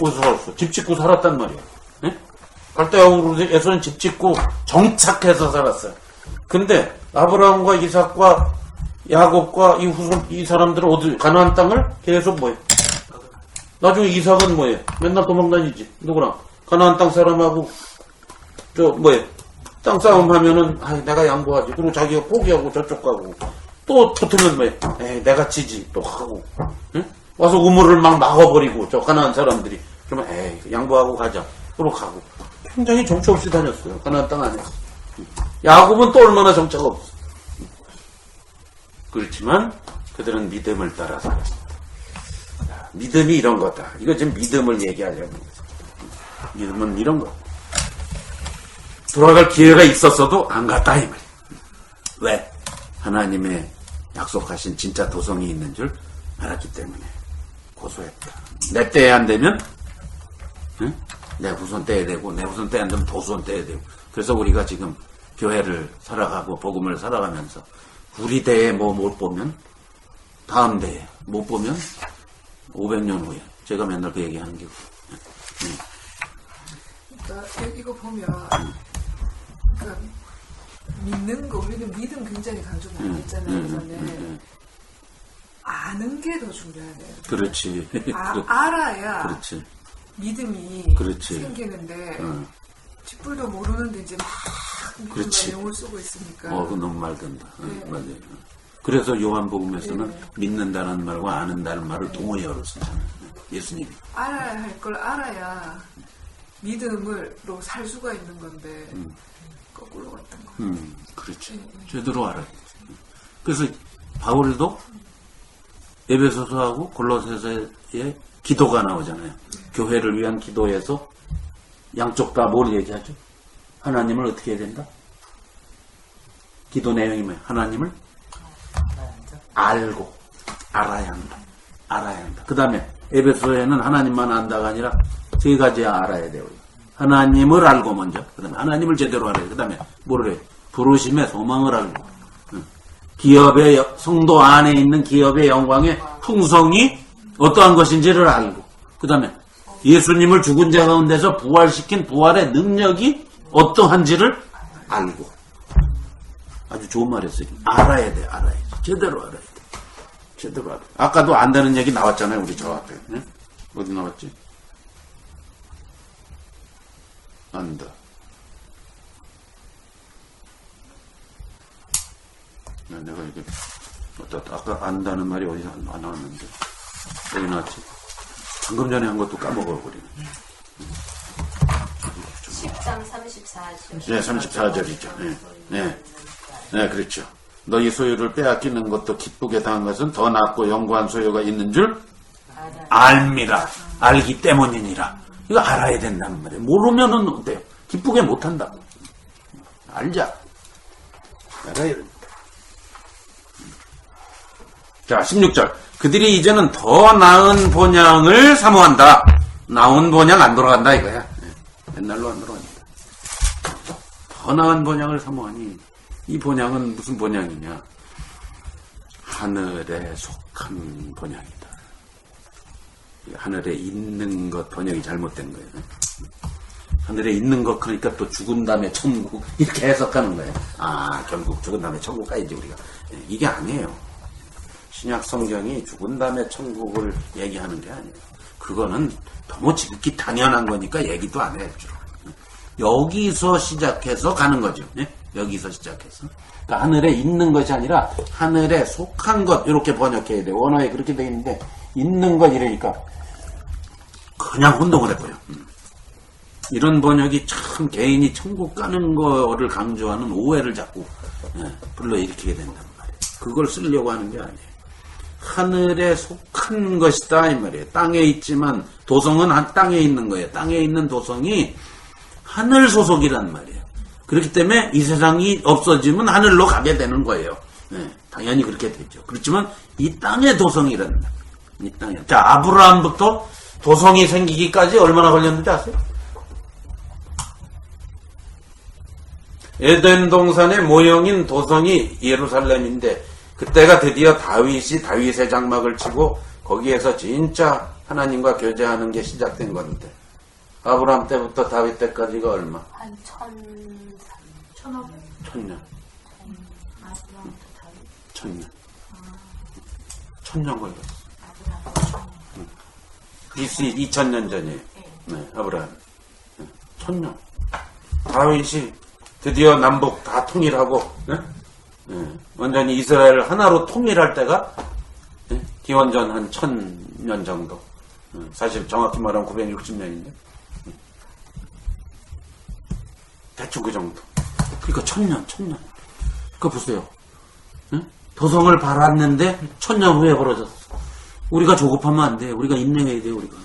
어디서 살았어? 집 짓고 살았단 말이야. 응? 갈대아우로에서는 집 짓고 정착해서 살았어요. 근데 아브라함과 이삭과 야곱과 이 사람들은 어디 가나안 땅을 계속 나중에 이삭은 맨날 도망다니지. 누구랑? 가나안 땅 사람하고 땅 싸움 하면은 내가 양보하지. 그리고 자기가 포기하고 저쪽 가고 또 붙으면 내가 지지 또 하고. 응? 와서 우물을 막 막아버리고 저 가나안 사람들이 그러면 양보하고 가자. 그러고 가고. 굉장히 정처 없이 다녔어요. 가나안 땅 안에서. 야곱은 또 얼마나 정체가 없어. 그렇지만 그들은 믿음을 따라 살았습니다. 믿음이 이런 거다. 이거 지금 믿음을 얘기하려는 거죠. 믿음은 이런 거. 돌아갈 기회가 있었어도 안 갔다 이 말이야. 왜? 하나님의 약속하신 진짜 도성이 있는 줄 알았기 때문에 고소했다. 내 때에 안 되면 응? 내 후손 때에 되고 내 후손 때에 안 되면 도손 때에 되고. 그래서 우리가 지금 교회를 살아가고 복음을 살아가면서 우리 대에 뭐 못 보면 다음 대에 못 보면 500년 후에 제가 맨날 그 얘기하는 게 그러니까 이거 보면 그러니까 믿는 거 우리는 믿음 굉장히 강조 많이 했잖아요. 그전에 아는 게 더 중요하네요. 그렇지. 알아야 그렇지. 믿음이 그렇지. 생기는데 쥐뿔도 모르는데 이제 막 그렇지. 내용을 쓰고 있으니까. 그 너무 말 된다. 네. 맞아요. 그래서 요한복음에서는 네. 믿는다는 말과 아는다는 말을 동의어로 쓰잖아요. 예수님이. 알아야 할 걸 알아야 믿음으로 살 수가 있는 건데 거꾸로 갔던 거. 그렇지. 제대로 알아야 돼. 그래서 바울도 에베소서하고 골로새서에 기도가 나오잖아요. 교회를 위한 기도에서 양쪽 다 뭘 얘기하죠? 하나님을 어떻게 해야 된다? 기도 내용이 뭐예요? 하나님을 알고 알아야 한다. 알아야 한다. 그 다음에 에베소에는 하나님만 안다가 아니라 세 가지 알아야 돼요. 하나님을 알고 먼저, 그 다음에 하나님을 제대로 알아야 돼. 그 다음에 뭐를 해요? 부르심의 소망을 알고, 기업의 성도 안에 있는 기업의 영광의 풍성이 어떠한 것인지를 알고, 그 다음에 예수님을 죽은 자 가운데서 부활시킨 부활의 능력이 어떠한지를 알고. 아주 좋은 말이었어요. 알아야 돼, 알아야 돼. 제대로 알아야 돼. 제대로 알아야 돼. 아까도 안다는 얘기 나왔잖아요, 우리 저 앞에. 네? 어디 나왔지? 안다. 내가 이게, 아까 안다는 말이 어디서 안 나왔는데. 여기 나왔지? 방금 전에 한 것도 까먹어버리네. 10장 34절. 네, 34절이죠. 네. 네. 네, 그렇죠. 너희 소유를 빼앗기는 것도 기쁘게 당한 것은 더 낫고 영구한 소유가 있는 줄 알미라. 알기 때문이니라. 이거 알아야 된다는 말이에요. 모르면은 어때요? 기쁘게 못한다고. 알자. 알아야 된다. 자, 16절. 그들이 이제는 더 나은 본향을 사모한다. 나은 본향 안 돌아간다 이거야. 네. 옛날로 안 돌아간다. 더 나은 본향을 사모하니 이 본향은 무슨 본향이냐? 하늘에 속한 본향이다. 하늘에 있는 것 번역이 잘못된 거예요. 하늘에 있는 것 그러니까 또 죽은 다음에 천국 이렇게 해석하는 거예요. 아, 결국 죽은 다음에 천국 가야지 우리가. 이게 아니에요. 신약 성경이 죽은 다음에 천국을 얘기하는 게 아니에요. 그거는 너무 지극히 당연한 거니까 얘기도 안 해요. 여기서 시작해서 가는 거죠. 예? 여기서 시작해서. 그러니까 하늘에 있는 것이 아니라 하늘에 속한 것 이렇게 번역해야 돼요. 원어에 그렇게 되어 있는데 있는 것 이러니까 그냥 혼동을 해버려. 이런 번역이 참 개인이 천국 가는 거를 강조하는 오해를 자꾸 불러일으키게 된단 말이에요. 그걸 쓰려고 하는 게 아니에요. 하늘에 속한 것이다 이 말이에요. 땅에 있지만 도성은 땅에 있는 거예요. 땅에 있는 도성이 하늘 소속이란 말이에요. 그렇기 때문에 이 세상이 없어지면 하늘로 가게 되는 거예요. 당연히 그렇게 되죠. 그렇지만 이 땅의 도성이란 말이에요. 이 땅에. 자, 아브라함부터 도성이 생기기까지 얼마나 걸렸는지 아세요? 에덴 동산의 모형인 도성이 예루살렘인데 그때가 드디어 다윗의 장막을 치고 거기에서 진짜 하나님과 교제하는 게 시작된 건데 아브라함 때부터 다윗 때까지가 얼마? 한 1,500. 1000년. 아브라함부터 다윗. 1000년. 1000년 걸렸어. BC 2000년 전이에요. 네, 아브라함. 1000년. 다윗이 드디어 남북 다 통일하고, 완전히 이스라엘을 하나로 통일할 때가, 기원전 한 1000년 정도. 사실 정확히 말하면 960년인데. 대충 그 정도. 그러니까 천년. 그거 보세요. 응? 도성을 바랐는데 천년 후에 벌어졌어. 우리가 조급하면 안 돼. 우리가 인내해야 돼. 우리가.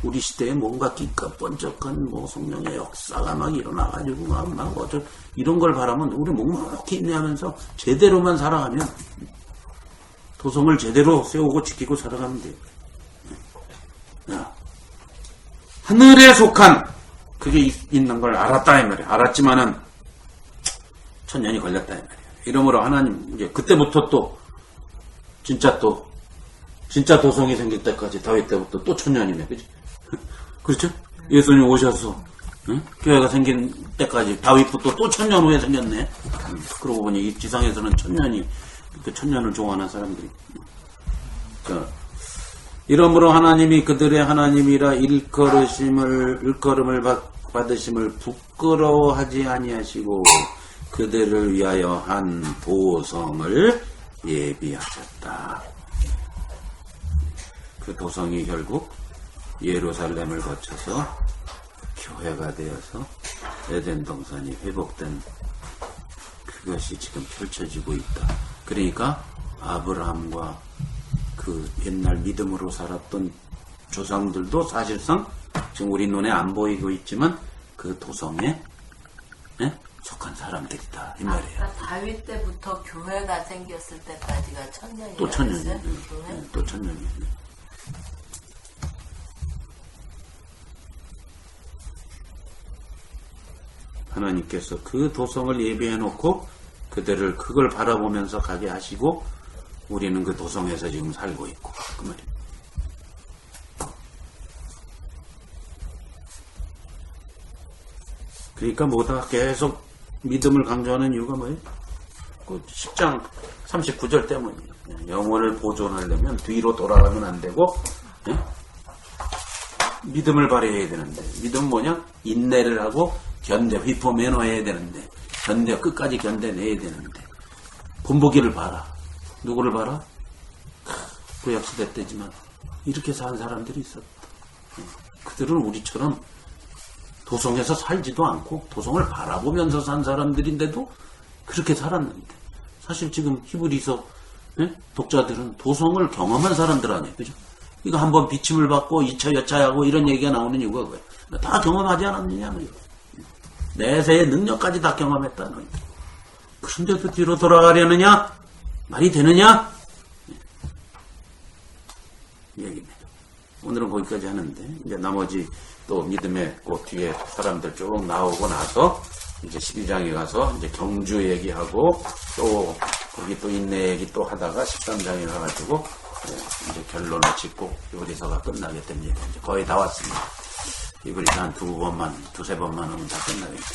우리 시대에 뭔가 끼까번쩍한 뭐 성령의 역사가 막 일어나가지고 막 어쩌 이런 걸 바라면 우리 묵묵히 인내하면서 제대로만 살아가면 도성을 제대로 세우고 지키고 살아가면 돼요. 야, 하늘에 속한 그게 있는 걸 알았다 이 말이야. 알았지만은 천년이 걸렸다 이 말이야. 이러므로 하나님 이제 그때부터 또 진짜 도성이 생길 때까지 다윗 때부터 또 천년이네, 그지? 그렇죠? 예수님 오셔서 응? 교회가 생긴 때까지 다윗부터 또 천년 후에 생겼네. 그러고 보니 이 지상에서는 천년이 그 천년을 좋아하는 사람들이. 자, 이러므로 하나님이 그들의 하나님이라 일컬음을 받으심을 부끄러워하지 아니하시고 그들을 위하여 한 도성을 예비하셨다. 그 도성이 결국 예루살렘을 거쳐서 교회가 되어서 에덴 동산이 회복된 그것이 지금 펼쳐지고 있다. 그러니까 아브라함과 그 옛날 믿음으로 살았던 조상들도 사실상 지금 우리 눈에 안 보이고 있지만 그 도성에 속한 사람들이다 이 말이에요. 다윗 때부터 교회가 생겼을 때까지가 천년이었어요? 또 천년이에요. 또 천년이에요. 하나님께서 그 도성을 예비해 놓고 그들을 그걸 바라보면서 가게 하시고 우리는 그 도성에서 지금 살고 있고 그 말이에요. 그러니까 뭐다 계속 믿음을 강조하는 이유가 뭐예요? 그 10장 39절 때문이에요. 영혼을 보존하려면 뒤로 돌아가면 안 되고 믿음을 발휘해야 되는데 믿음은 뭐냐? 인내를 하고 휘포매너해야 되는데 끝까지 견뎌내야 되는데 본보기를 봐라. 누구를 봐라? 구약시대 때지만 이렇게 산 사람들이 있었다. 그들은 우리처럼 도성에서 살지도 않고 도성을 바라보면서 산 사람들인데도 그렇게 살았는데 사실 지금 히브리서 독자들은 도성을 경험한 사람들 아니에요. 그죠? 이거 한번 비침을 받고 2차 여차하고 이런 얘기가 나오는 이유가 뭐예요? 다 경험하지 않았느냐 말이에요. 내세의 능력까지 다 경험했다 너희들. 그런데도 뒤로 돌아가려느냐? 말이 되느냐? 이 얘기입니다. 오늘은 거기까지 하는데 이제 나머지 또 믿음의 그 뒤에 사람들 쭉 나오고 나서 이제 12장에 가서 이제 경주 얘기하고 또 거기 또 인내 얘기 또 하다가 13장에 가가지고 이제 결론을 짓고 요리서가 끝나게 됩니다. 이제 거의 다 왔습니다. 이거리서 한 두세 번만 하면 다 끝나겠죠.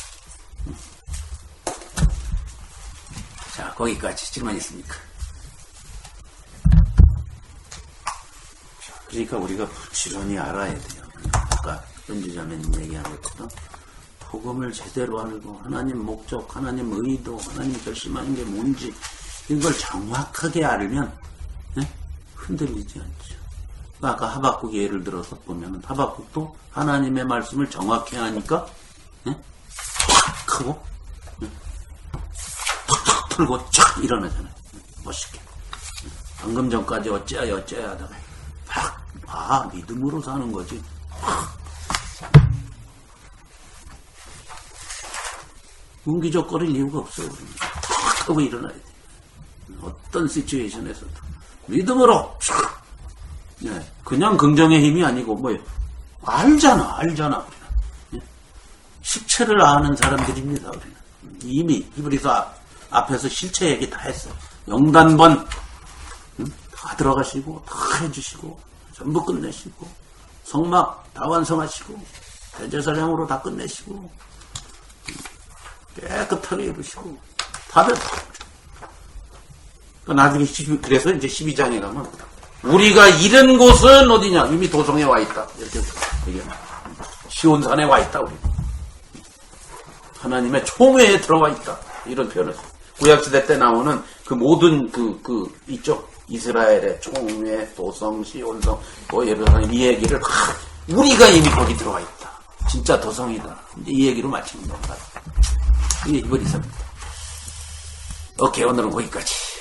자, 거기까지 질문 있습니까? 그러니까 우리가 부지런히 알아야 돼요. 아까 연주자매님 얘기한 것처럼 복음을 제대로 알고 하나님 목적, 하나님 의도, 하나님 결심하는 게 뭔지 이걸 정확하게 알면 흔들리지 않죠. 아까 하박국 예를 들어서 보면 하박국도 하나님의 말씀을 정확히 하니까 탁 하고 탁 풀고 촥 일어나잖아요. 멋있게. 방금 전까지 어째야 하다가 팍 믿음으로 사는 거지. 웅기적거릴 이유가 없어요. 탁 하고 일어나야 돼. 어떤 시츄에이션에서도 믿음으로 촥. 그냥 긍정의 힘이 아니고 뭐예요? 알잖아. 우리는. 실체를 아는 사람들입니다. 우리는 이미 히브리서 앞에서 실체 얘기 다 했어. 영단번 다 들어가시고 다 해주시고 전부 끝내시고 성막 다 완성하시고 대제사장으로 다 끝내시고 깨끗하게 입으시고 다 됐다. 나중에 그래서 이제 12장에 가면 우리가 이른 곳은 어디냐? 이미 도성에 와 있다. 이렇게 얘기합니다. 시온산에 와 있다. 우리 하나님의 총회에 들어와 있다. 이런 표현을 써요. 구약시대 때 나오는 그 모든 있죠? 이스라엘의 총회, 도성, 시온성, 예루살렘 이 얘기를 우리가 이미 거기 들어와 있다. 진짜 도성이다. 이제 이 얘기로 마치는 겁니다. 이게 히브리서입니다. 오케이, 오늘은 거기까지.